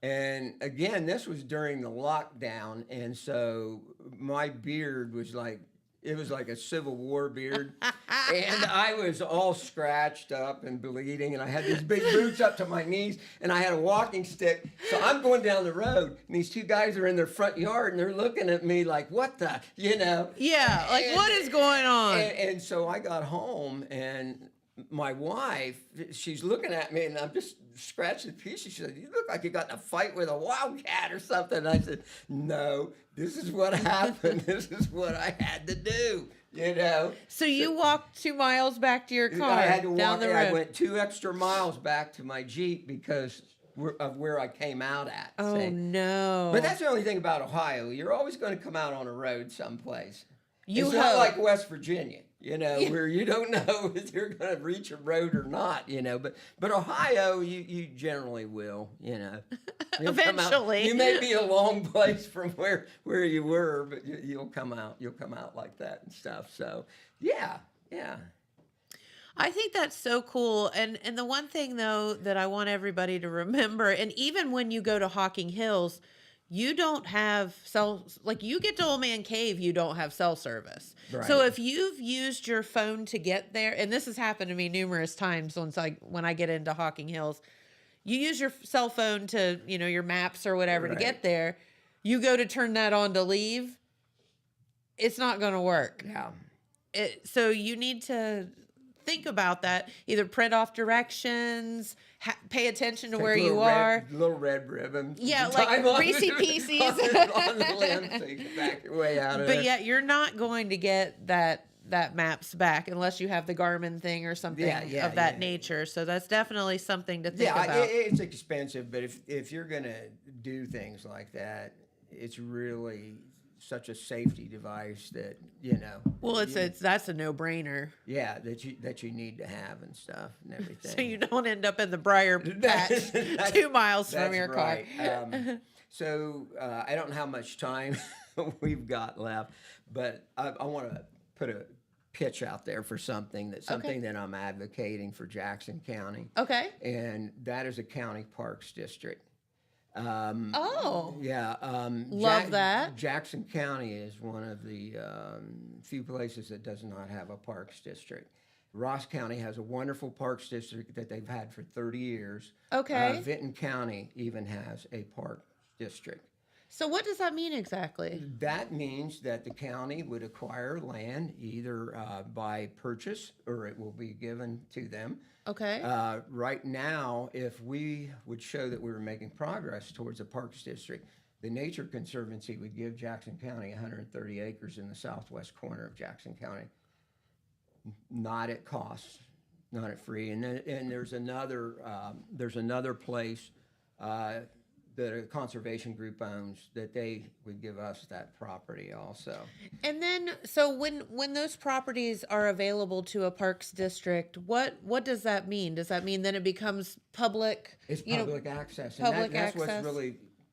And again, this was during the lockdown, and so my beard was like, it was like a Civil War beard. And I was all scratched up and bleeding. And I had these big boots up to my knees. And I had a walking stick. So I'm going down the road. And these two guys are in their front yard. And they're looking at me like, what the, you know? Yeah, like, what is going on? And so I got home. And my wife, she's looking at me. And I'm just scratching the piece. She said, you look like you got in a fight with a wildcat or something. And I said, no, this is what happened. This is what I had to do, you know. So you walked 2 miles back to your car. I had to down walk. the road. I went 2 extra miles back to my Jeep because of where I came out at. Oh, see? no. But that's the only thing about Ohio. You're always going to come out on a road someplace. It's not like West Virginia, you know, where you don't know if you're going to reach a road or not, you know. But Ohio, you generally will, you know. Eventually. You may be a long place from where you were, but you'll come out. You'll come out like that and stuff. So, yeah. I think that's so cool. And the one thing, though, that I want everybody to remember, and even when you go to Hocking Hills, you don't have you get to Old Man Cave, you don't have cell service. Right. So if you've used your phone to get there, and this has happened to me numerous times when I get into Hocking Hills, you use your cell phone to, you know, your maps or whatever to get there. You go to turn that on to leave, it's not going to work. Yeah. So you need to think about that. Either print off directions, pay attention to where you are. Little red ribbon. Yeah, like Reese Pieces. on the limb so you can back your way out of it. But yeah, you're not going to get that maps back unless you have the Garmin thing or something of that nature. So that's definitely something to think about. It's expensive, but if you're going to do things like that, it's really such a safety device that, you know. Well, that's a no-brainer. Yeah, that you need to have and stuff and everything. So you don't end up in the briar patch 2 miles from your car. So I don't know how much time we've got left, but I want to put a pitch out there for something that I'm advocating for Jackson County. Okay. And that is a county parks district. Love that. Jackson County is one of the few places that does not have a parks district. Ross County has a wonderful parks district that they've had for 30 years. Okay. Vinton County even has a park district. So what does that mean exactly? That means that the county would acquire land either by purchase or it will be given to them. Okay. Right now, if we would show that we were making progress towards a Parks District, the Nature Conservancy would give Jackson County 130 acres in the southwest corner of Jackson County, not at cost, not at free. And there's another place that a conservation group owns that they would give us that property also. And then, so when those properties are available to a parks district, what does that mean? Does that mean then it becomes public? It's public access. And public that's access.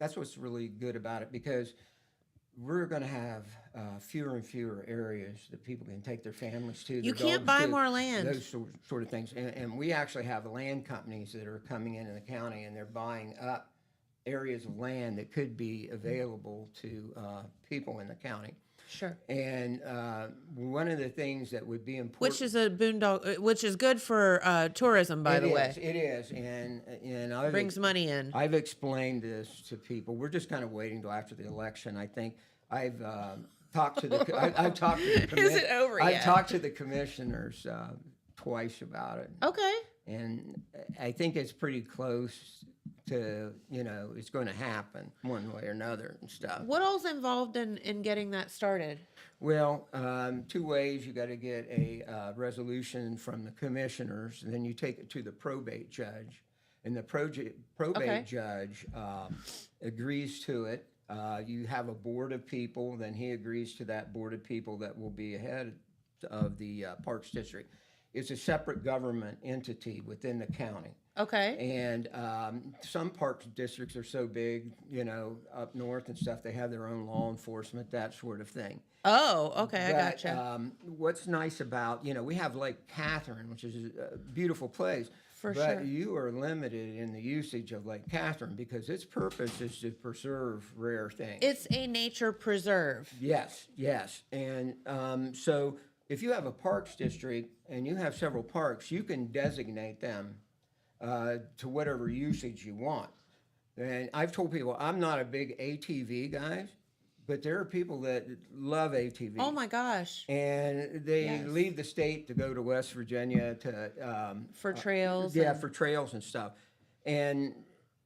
that's what's really good about it, because we're going to have fewer and fewer areas that people can take their families to. You their can't dogs buy to, more land. Those sort of things. And we actually have land companies that are coming into the county and they're buying up areas of land that could be available to people in the county. Sure. And one of the things that would be important, Which is a boondoggle, which is good for tourism, by the way. it is, and Brings money in. I've explained this to people. We're just kind of waiting till after the election. I think I've talked to the I've talked to the Is it over I've yet? talked to the commissioners twice about it, Okay. and I think it's pretty close to, it's going to happen one way or another and stuff. What all's involved in getting that started? Well, two ways. You got to get a resolution from the commissioners, and then you take it to the probate judge, and the probate Okay. judge agrees to it. You have a board of people, then he agrees to that board of people that will be ahead of the Parks District. It's a separate government entity within the county. Okay. And some parks districts are so big, up north and stuff, they have their own law enforcement, that sort of thing. Oh, okay. I But, gotcha. What's nice about, we have Lake Catherine, which is a beautiful place. For but sure. you are limited in the usage of Lake Catherine because its purpose is to preserve rare things. It's a nature preserve. Yes, yes. And so if you have a parks district and you have several parks, you can designate them to whatever usage you want. And I've told people I'm not a big ATV guy, but there are people that love ATVs. Oh my gosh. And they Yes. leave the state to go to West Virginia to For trails. yeah, and- for trails and stuff. And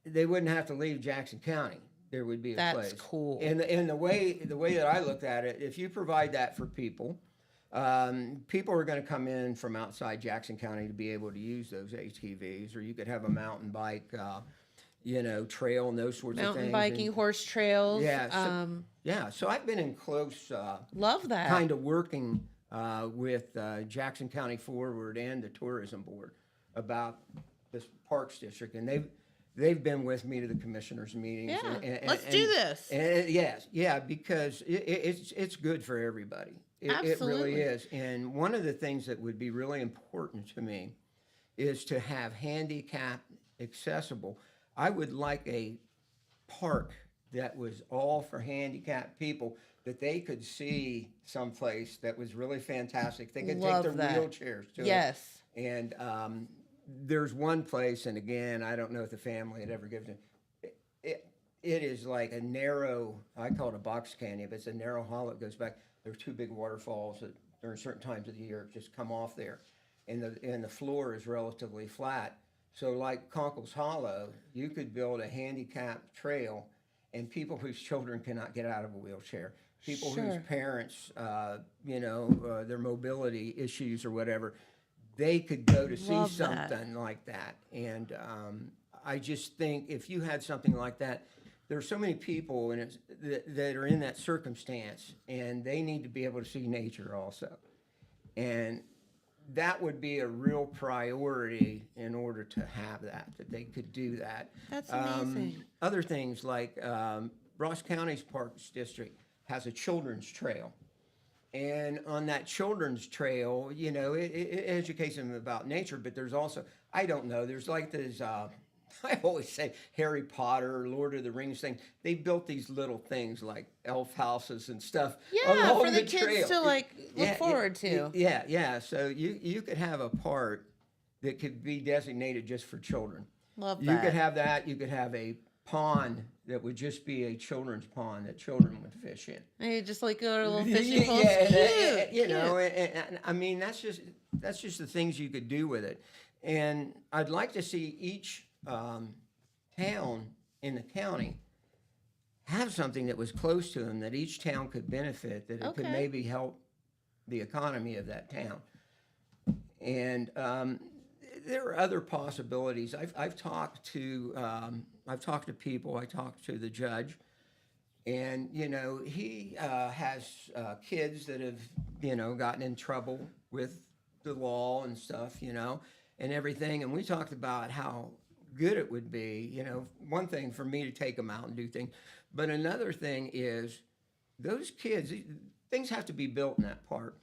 they wouldn't have to leave Jackson County. There would be a That's place. cool. And the way that I looked at it, if you provide that for people, people are going to come in from outside Jackson County to be able to use those ATVs, or you could have a mountain bike, trail and those sorts of Mountain things. biking, And- horse trails. yeah, so I've been in close Love that. kind of working with Jackson County Forward and the Tourism Board about this Parks District, and they've been with me to the commissioners' meetings. Yeah, and, let's do this. And yes, yeah, because it's good for everybody. It really Absolutely. is. And one of the things that would be really important to me is to have handicap accessible. I would like a park that was all for handicapped people, that they could see someplace that was really fantastic. They could Love take their that. wheelchairs to Yes. it. And there's one place, and again, I don't know if the family had ever given it. It is like a narrow, I call it a box canyon, but it's a narrow hollow. It goes back. There are two big waterfalls that during certain times of the year just come off there. And the floor is relatively flat. So like Conkle's Hollow, you could build a handicapped trail, and people whose children cannot get out of a wheelchair, people whose Sure. parents, their mobility issues or whatever, they could go to see Love that. something like that. And I just think if you had something like that, there are so many people that are in that circumstance, and they need to be able to see nature also. And that would be a real priority in order to have that they could do that. That's amazing. Other things like Ross County's Parks District has a children's trail. And on that children's trail, it educates them about nature, but there's also, I don't know, there's like this, I always say Harry Potter, Lord of the Rings thing. They built these little things like elf houses and stuff. Yeah, along for the kids trail. to look forward to. Yeah. So you could have a part that could be designated just for children. Love You that. could have that. You could have a pond that would just be a children's pond that children would fish in. And you just like go to little fishing poles. Yeah, Cute, know, and I mean that's just the things you could do with it. And I'd like to see each town in the county have something that was close to them that each town could benefit, that it could maybe help the economy of that town. And there are other possibilities. I've talked to people. I talked to the judge, and he has kids that have gotten in trouble with the law and stuff, and everything. And we talked about how good it would be. One thing for me to take them out and do things, but another thing is those kids. Things have to be built in that park.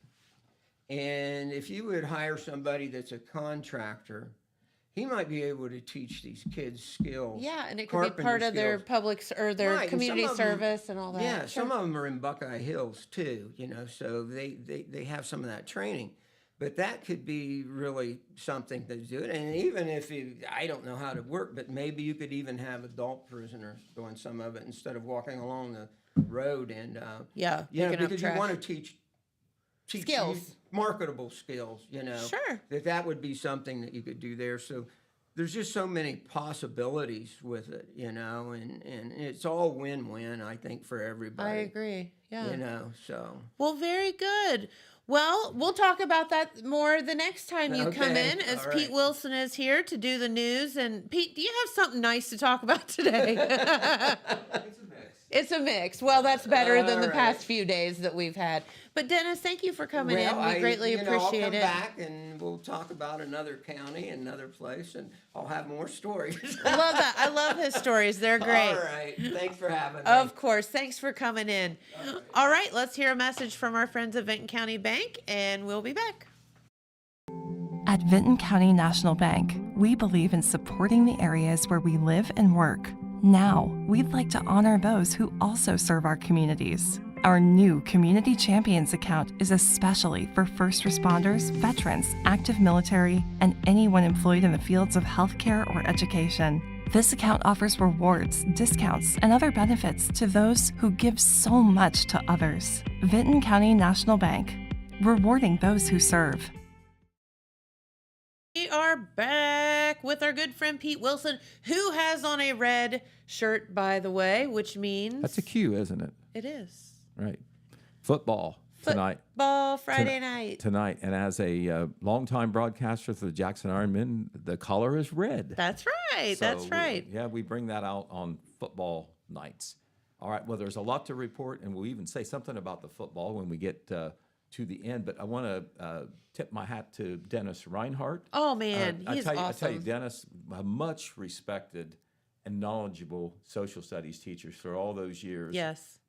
And if you would hire somebody that's a contractor, he might be able to teach these kids skills. Yeah, and it could be part of their public or their community service and all that. Yeah, some of them are in Buckeye Hills too, so they have some of that training. But that could be really something to do. And even if I don't know how to work, but maybe you could even have adult prisoners doing some of it instead of walking along the road and because you want to teach skills, marketable skills, Sure. that would be something that you could do there. So there's just so many possibilities with it, and it's all win-win, I think, for everybody. I agree. Yeah. So. Well, very good. Well, we'll talk about that more the next time you come in, as Pete Wilson is here to do the news. And Pete, do you have something nice to talk about today? It's a mix. Well, that's better than the past few days that we've had. But Dennis, thank you for coming in. We greatly appreciate I'll come it. back and we'll talk about another county, another place, and I'll have more stories. I love that. I love his stories. They're great. All right. Thanks for having me. Of course. Thanks for coming in. All right. Let's hear a message from our friends at Vinton County Bank, and we'll be back. At Vinton County National Bank, we believe in supporting the areas where we live and work. Now, we'd like to honor those who also serve our communities. Our new Community Champions account is especially for first responders, veterans, active military, and anyone employed in the fields of healthcare or education. This account offers rewards, discounts, and other benefits to those who give so much to others. Vinton County National Bank, rewarding those who serve. We are back with our good friend Pete Wilson, who has on a red shirt, by the way, which means... That's a cue, isn't it? It is. Right. Football tonight. Football Friday night. Tonight. And as a longtime broadcaster for the Jackson Ironmen, the color is red. That's right. So that's right. We bring that out on football nights. All right. Well, there's a lot to report, and we'll even say something about the football when we get to the end. But I want to tip my hat to Dennis Reinhart. Oh, man. He's awesome. I tell you, Dennis, a much respected and knowledgeable social studies teachers for all those years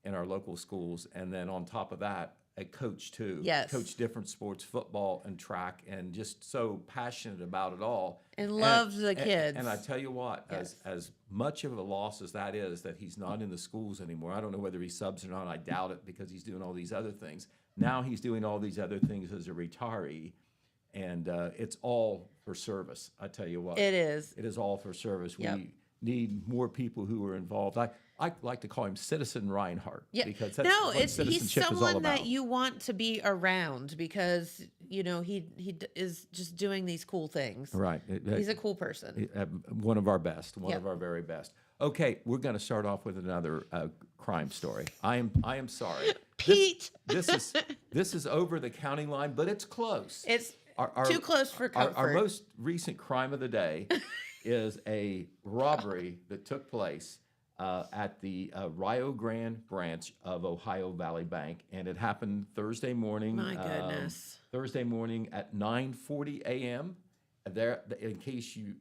in our local schools. And then on top of that, a coach too. Yes. Coached different sports, football and track, and just so passionate about it all. And loves the kids. And I tell you what, as much of a loss as that is that he's not in the schools anymore, I don't know whether he subs or not, I doubt it because he's doing all these other things. Now he's doing all these other things as a retiree, and it's all for service, I tell you what. It is. It is all for service. Yep. We need more people who are involved. I like to call him Citizen Reinhart because that's what he's citizenship is all someone about. that you want to be around because he is just doing these cool things. Right. He's a cool person. One of our best, one of our very best. Okay, we're going to start off with another crime story. I am sorry, Pete. This is over the county line, but it's close. It's too close for comfort. Our most recent crime of the day is a robbery that took place at the Rio Grande branch of Ohio Valley Bank, and it happened Thursday morning. My goodness. Thursday morning at 9:40 a.m. There, in case you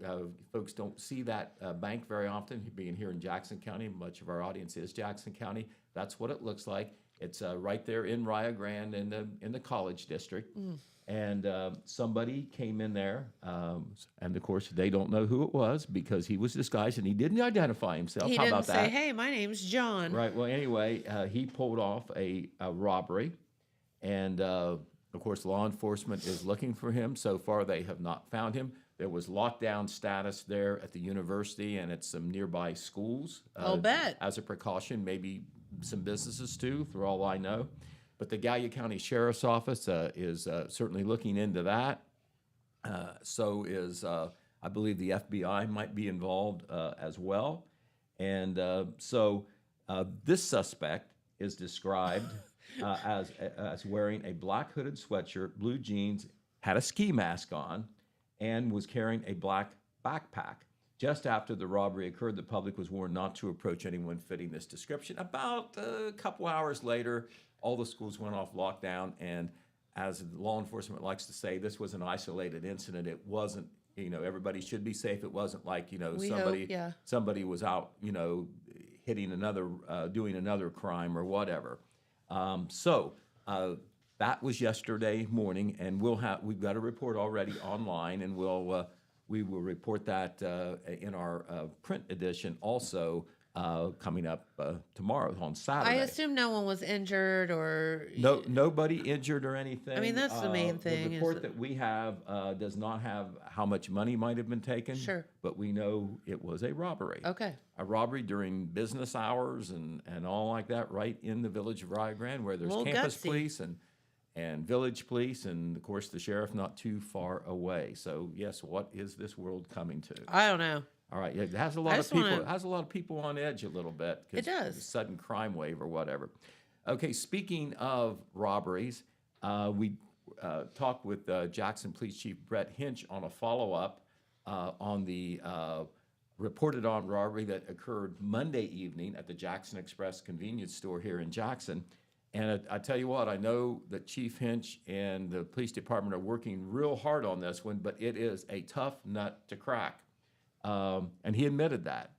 folks don't see that bank very often, being here in Jackson County, much of our audience is Jackson County. That's what it looks like. It's right there in Rio Grande in the College District. And somebody came in there, and of course they don't know who it was because he was disguised and he didn't identify himself. He How didn't about say, that? "Hey, my name's John." Right. Well, anyway, he pulled off a robbery, and of course law enforcement is looking for him. So far, they have not found him. There was lockdown status there at the university and at some nearby schools. I'll bet. As a precaution, maybe some businesses too, for all I know. But the Gallia County Sheriff's Office is certainly looking into that. So is, I believe the FBI might be involved as well. And so this suspect is described as wearing a black hooded sweatshirt, blue jeans, had a ski mask on, and was carrying a black backpack. Just after the robbery occurred, the public was warned not to approach anyone fitting this description. About a couple hours later, all the schools went off lockdown, and as law enforcement likes to say, this was an isolated incident. It wasn't, everybody should be safe. It wasn't like, We somebody hope, yeah. somebody was out, hitting another, doing another crime or whatever. So that was yesterday morning, and we've got a report already online, and we will report that in our print edition also coming up tomorrow on Saturday. I assume no one was injured or. Nobody injured or anything. I mean, that's the main thing, The is report that- that we have does not have how much money might have been taken. Sure. But we know it was a robbery. Okay. A robbery during business hours and all like that, right in the village of Rio Grande, where there's Well, campus gutsy. police and village police, and of course the sheriff not too far away. So yes, what is this world coming to? I don't know. All right, it has a lot of just people. wanna- It has a lot of people on edge a little bit. 'Cause It does. the sudden crime wave or whatever. Okay, speaking of robberies, we talked with Jackson Police Chief Brett Hinch on a follow-up on the reported on robbery that occurred Monday evening at the Jackson Express convenience store here in Jackson. And I tell you what, I know that Chief Hinch and the police department are working real hard on this one, but it is a tough nut to crack. And he admitted that.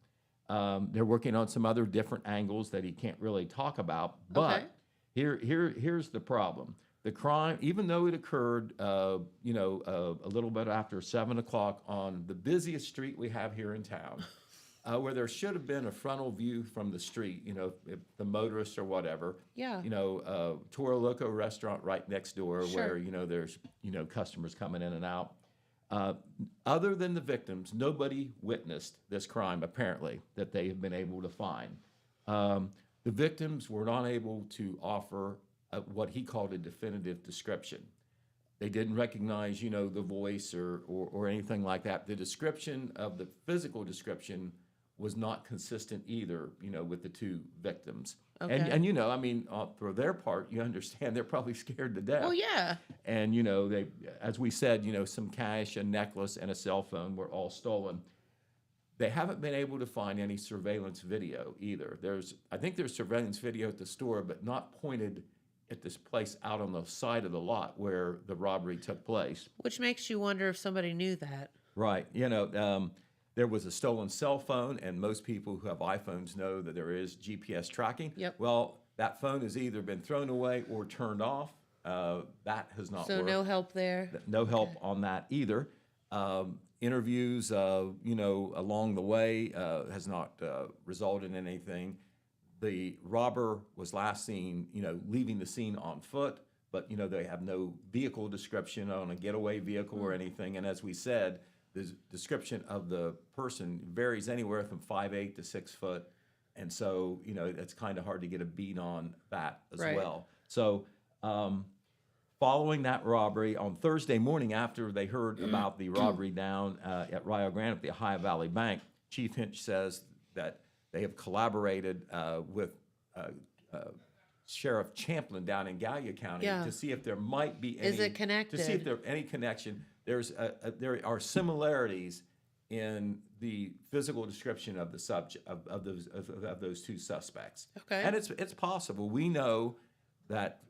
They're working on some other different angles that he can't really talk about. But Okay. here's the problem. The crime, even though it occurred, a little bit after 7 o'clock on the busiest street we have here in town, where there should have been a frontal view from the street, if the motorists or whatever. Yeah. Toro Loco restaurant right next door Sure. where, there's, customers coming in and out. Other than the victims, nobody witnessed this crime, apparently, that they have been able to find. The victims were not able to offer what he called a definitive description. They didn't recognize, the voice or anything like that. The description of the physical description was not consistent either, with the two victims. Okay. And for their part, you understand they're probably scared to death. Well, yeah. And, they, as we said, some cash, a necklace, and a cell phone were all stolen. They haven't been able to find any surveillance video either. I think there's surveillance video at the store, but not pointed at this place out on the side of the lot where the robbery took place. Which makes you wonder if somebody knew that. Right. There was a stolen cell phone, and most people who have iPhones know that there is GPS tracking. Yep. Well, that phone has either been thrown away or turned off. That has not So worked. no help there. No help on that either. Interviews, along the way has not resulted in anything. The robber was last seen, leaving the scene on foot, but, they have no vehicle description on a getaway vehicle or anything. And as we said, the description of the person varies anywhere from 5'8" to 6 foot. And so, it's kind of hard to get a beat on that as Right. well. So, following that robbery, on Thursday morning after they heard about the robbery down at Rio Grande at the Ohio Valley Bank, Chief Hinch says that they have collaborated with Sheriff Champlin down in Gallia County Yeah. to see if there might be any. Is it connected? To see if there any connection. There are similarities in the physical description of the subject of those two suspects. Okay. And it's possible. We know that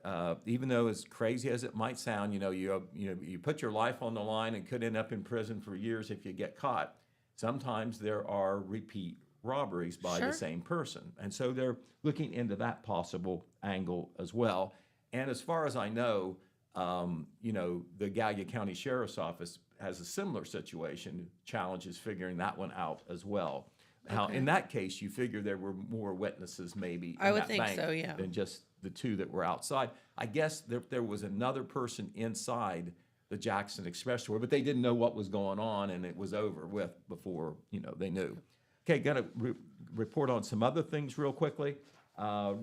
even though as crazy as it might sound, you put your life on the line and could end up in prison for years if you get caught. Sometimes there are repeat robberies by Sure. the same person, and so they're looking into that possible angle as well. And as far as I know, the Gallia County Sheriff's Office has a similar situation. Challenges figuring that one out as well. Now, in that case, you figure there were more witnesses maybe I in would that think bank so, yeah. than just the two that were outside. I guess there was another person inside the Jackson Express story, but they didn't know what was going on, and it was over with before they knew. Okay, got to report on some other things real quickly.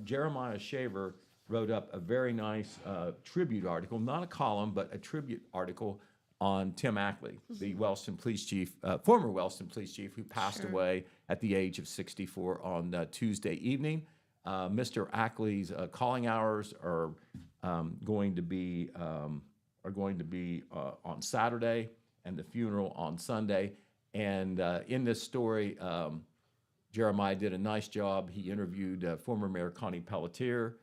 Jeremiah Shaver wrote up a very nice tribute article, not a column, but a tribute article on Tim Ackley, the Wellston police chief, former Wellston police chief, who passed away at the age of 64 on Tuesday evening. Mr. Ackley's calling hours are going to be on Saturday, and the funeral on Sunday. And in this story, Jeremiah did a nice job. He interviewed former Mayor Connie Pelletier,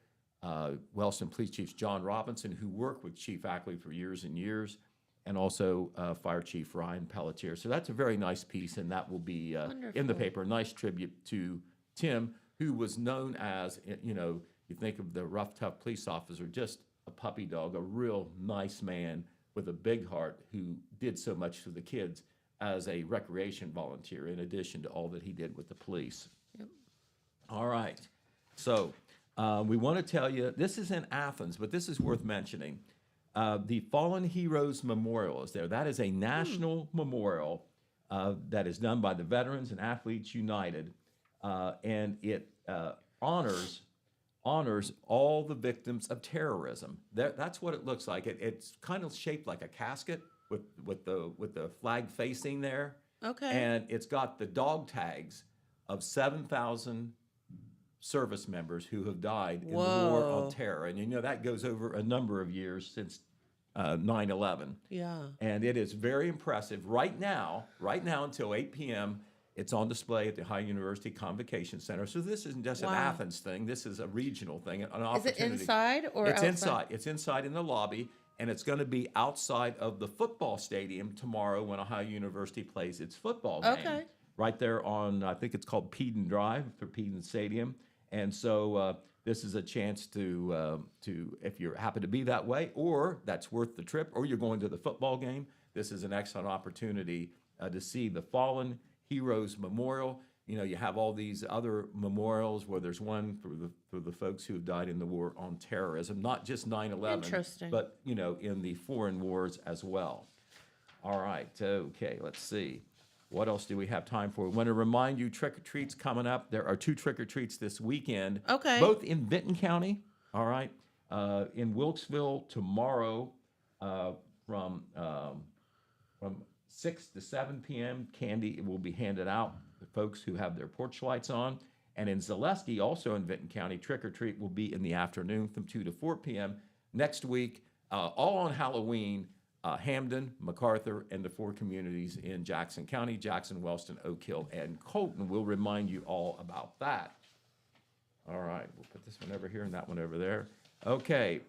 Wellston Police Chief John Robinson, who worked with Chief Ackley for years and years, and also Fire Chief Ryan Pelletier. So that's a very nice piece, and that will be in the paper. A nice tribute to Tim, who was known as, you think of the rough, tough police officer, just a puppy dog, a real nice man with a big heart who did so much for the kids as a recreation volunteer, in addition to all that he did with the police. Yep. All right. So we want to tell you, this is in Athens, but this is worth mentioning. The Fallen Heroes Memorial is there. That is a national memorial that is done by the Veterans and Athletes United, and it honors all the victims of terrorism. That's what it looks like. It's kind of shaped like a casket with the flag facing there. Okay. And it's got the dog tags of 7,000 service members who have died in the war on terror. And that goes over a number of years since 9/11. Yeah. And it is very impressive. Right now until 8 p.m., it's on display at the Ohio University Convocation Center. So this isn't just an Athens thing. This is a regional thing, an opportunity. Is it inside or it's outside? Inside. It's inside in the lobby, and it's going to be outside of the football stadium tomorrow when Ohio University plays its football game. Okay. Right there on, I think it's called Peden Drive for Peden Stadium. And so this is a chance to if you happen to be that way, or that's worth the trip, or you're going to the football game, this is an excellent opportunity to see the Fallen Heroes Memorial. You have all these other memorials where there's one for the folks who have died in the war on terrorism, not just 9/11, Interesting. but in the foreign wars as well. All right, okay, let's see. What else do we have time for? We want to remind you, trick-or-treats coming up. There are 2 trick-or-treats this weekend. Okay. Both in Benton County, all right. In Wilkesville tomorrow from 6 to 7 p.m., candy will be handed out to folks who have their porch lights on. And in Zaleski, also in Benton County, trick-or-treat will be in the afternoon from 2 to 4 p.m. Next week, all on Halloween, Hamden, MacArthur, and the 4 communities in Jackson County, Jackson, Wellston, Oak Hill, and Colton. We'll remind you all about that. All right, we'll put this one over here and that one over there. Okay,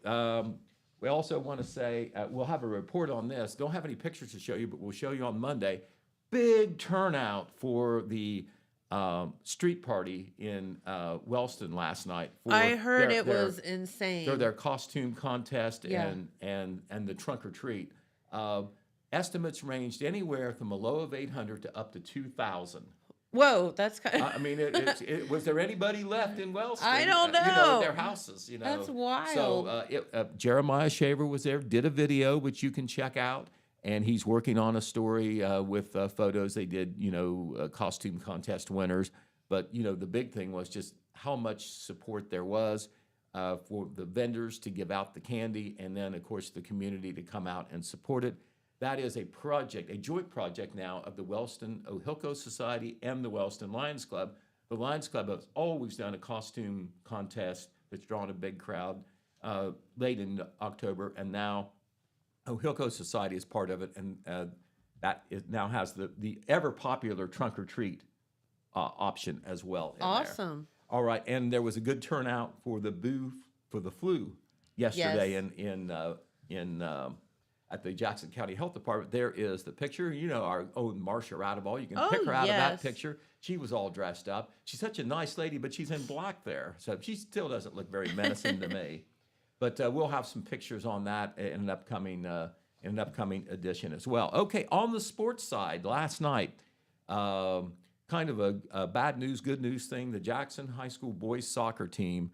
we also want to say, we'll have a report on this. Don't have any pictures to show you, but we'll show you on Monday. Big turnout for the street party in Wellston last night. I heard it was insane. For their costume contest Yeah. and the trunk or treat. Estimates ranged anywhere from a low of 800 to up to 2,000. Whoa, that's kind of... I mean, was there anybody left in Wellston? I don't know. Their houses, That's wild. So Jeremiah Shaver was there, did a video, which you can check out, and he's working on a story with photos. They did, costume contest winners. But, the big thing was just how much support there was for the vendors to give out the candy, and then, of course, the community to come out and support it. That is a project, a joint project now of the Wellston Ohilco Society and the Wellston Lions Club. The Lions Club has always done a costume contest that's drawn a big crowd late in October, and now Ohilco Society is part of it, and now has the ever popular trunk or treat option as well. Awesome. All right, and there was a good turnout for the flu yesterday at the Jackson County Health Department. There is the picture. Our own Marcia Radeball. You can pick her out of that picture. She was all dressed up. She's such a nice lady, but she's in black there, so she still doesn't look very menacing to me. But we'll have some pictures on that in an upcoming edition as well. Okay, on the sports side, last night, kind of a bad news, good news thing. The Jackson High School boys soccer team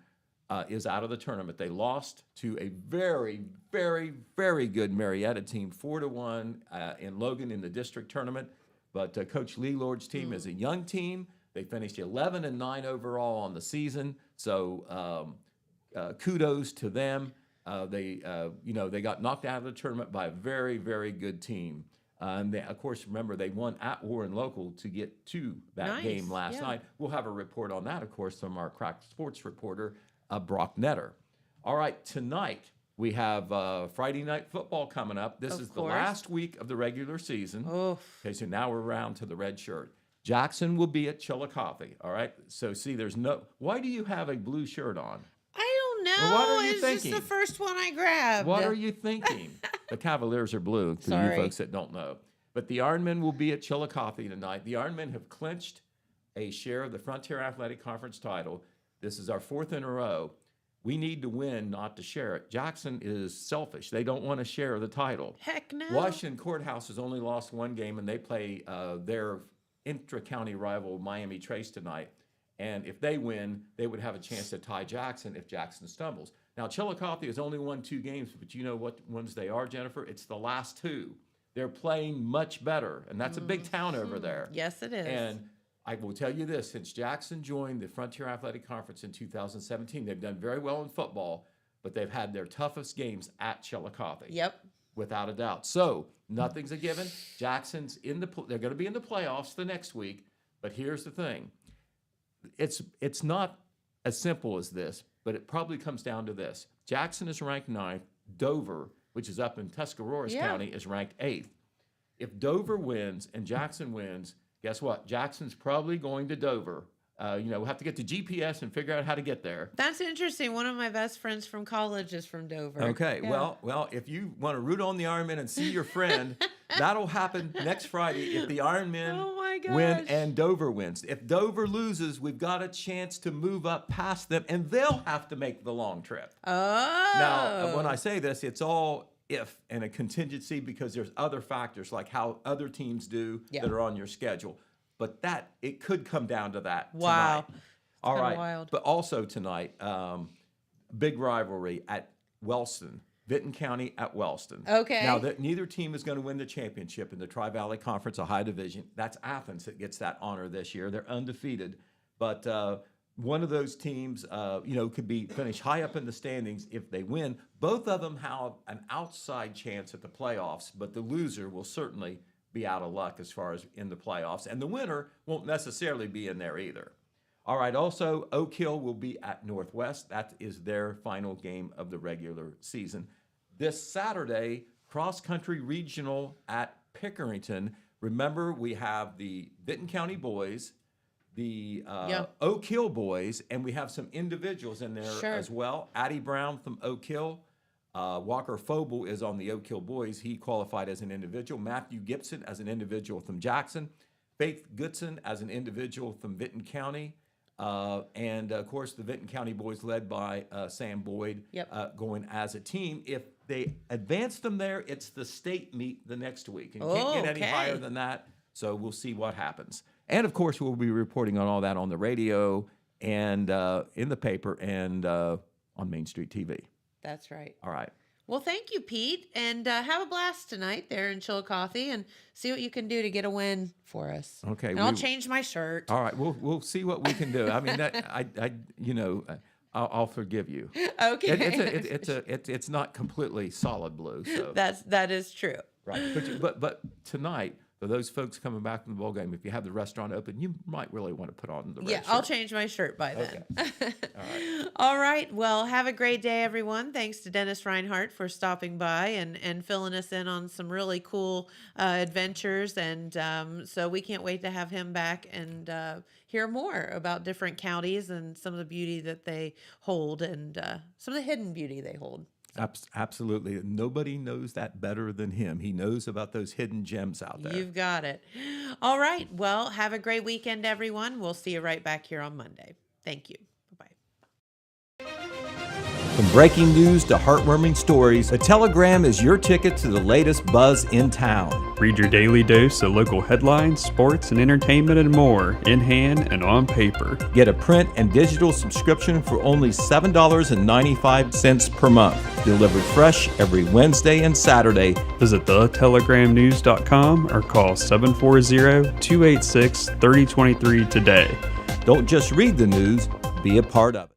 is out of the tournament. They lost to a very, very, very good Marietta team, 4-1 in Logan in the district tournament. But Coach Lee Lord's team is a young team. They finished 11-9 overall on the season. So kudos to them. They got knocked out of the tournament by a very, very good team. And they, of course, remember, they won at Warren Local to get to that game last night. We'll have a report on that, of course, from our crack sports reporter, Brock Netter. All right, tonight we have Friday night football coming up. This is the last week of the regular season. Okay, so now we're around to the red shirt. Jackson will be at Chillicothe, all right? So, see, why do you have a blue shirt on? I don't know. Well, what are you it's thinking? just the first one I grabbed. What are you thinking? The Cavaliers are blue, to you folks that don't know. But the Ironmen will be at Chillicothe tonight. The Ironmen have clinched a share of the Frontier Athletic Conference title. This is our 4th in a row. We need to win, not to share it. Jackson is selfish. They don't want to share the title. Heck no. Washington Courthouse has only lost one game, and they play their intra-county rival, Miami Trace, tonight. And if they win, they would have a chance to tie Jackson if Jackson stumbles. Now, Chillicothe has only won 2 games, but you know what ones they are, Jennifer? It's the last 2. They're playing much better, and that's a big town over there. Yes, it is. And I will tell you this, since Jackson joined the Frontier Athletic Conference in 2017, they've done very well in football, but they've had their toughest games at Chillicothe. Yep. Without a doubt. So, nothing's a given. Jackson's they're going to be in the playoffs the next week, but here's the thing. It's not as simple as this, but it probably comes down to this. Jackson is ranked 9th. Dover, which is up in Tuscarawas County, is ranked 8th. If Dover wins and Jackson wins, guess what? Jackson's probably going to Dover. We'll have to get the GPS and figure out how to get there. That's interesting. One of my best friends from college is from Dover. Okay, well, if you want to root on the Ironmen and see your friend, that'll happen next Friday if the Ironmen win and Dover wins. If Dover loses, we've got a chance to move up past them, and they'll have to make the long trip. Oh. Now, when I say this, it's all if and a contingency because there's other factors like how other teams do that are on your schedule. But it could come down to that tonight. All right. Wild. But also tonight, big rivalry at Wellston. Vinton County at Wellston. Okay. Now, neither team is going to win the championship in the Tri-Valley Conference, a high division. That's Athens that gets that honor this year. They're undefeated. But one of those teams, could finish high up in the standings if they win. Both of them have an outside chance at the playoffs, but the loser will certainly be out of luck as far as in the playoffs. And the winner won't necessarily be in there either. All right, also, Oak Hill will be at Northwest. That is their final game of the regular season. This Saturday, cross-country regional at Pickerington. Remember, we have the Vinton County boys, the Oak Hill boys, and we have some individuals in there as well. Addie Brown from Oak Hill. Walker Fobel is on the Oak Hill boys. He qualified as an individual. Matthew Gibson as an individual from Jackson. Faith Goodson as an individual from Vinton County. And, of course, the Vinton County boys led by Sam Boyd going as a team. If they advance them there, it's the state meet the next week. And can't get any higher than that, so we'll see what happens. And, of course, we'll be reporting on all that on the radio and in the paper and on Main Street TV. That's right. All right. Well, thank you, Pete, and have a blast tonight there in Chillicothe, and see what you can do to get a win for us. Okay, and I'll change my shirt. All right, we'll see what we can do. I mean, I'll forgive you. Okay. It's not completely solid blue. So that is true. Right, but tonight. For those folks coming back from the bowl game, if you have the restaurant open, you might really want to put on the red shirt. I'll change my shirt by then. Okay. All right. All right. Well, have a great day, everyone. Thanks to Dennis Reinhart for stopping by and filling us in on some really cool adventures. And so we can't wait to have him back and hear more about different counties and some of the beauty that they hold and some of the hidden beauty they hold. Absolutely. Nobody knows that better than him. He knows about those hidden gems out there. You've got it. All right. Well, have a great weekend, everyone. We'll see you right back here on Monday. Thank you. Bye-bye. From breaking news to heartwarming stories, the Telegram is your ticket to the latest buzz in town. Read your daily dose of local headlines, sports, and entertainment and more in hand and on paper. Get a print and digital subscription for only $7.95 per month. Delivered fresh every Wednesday and Saturday. Visit thetelegramnews.com or call 740-286-3023 today. Don't just read the news, be a part of it.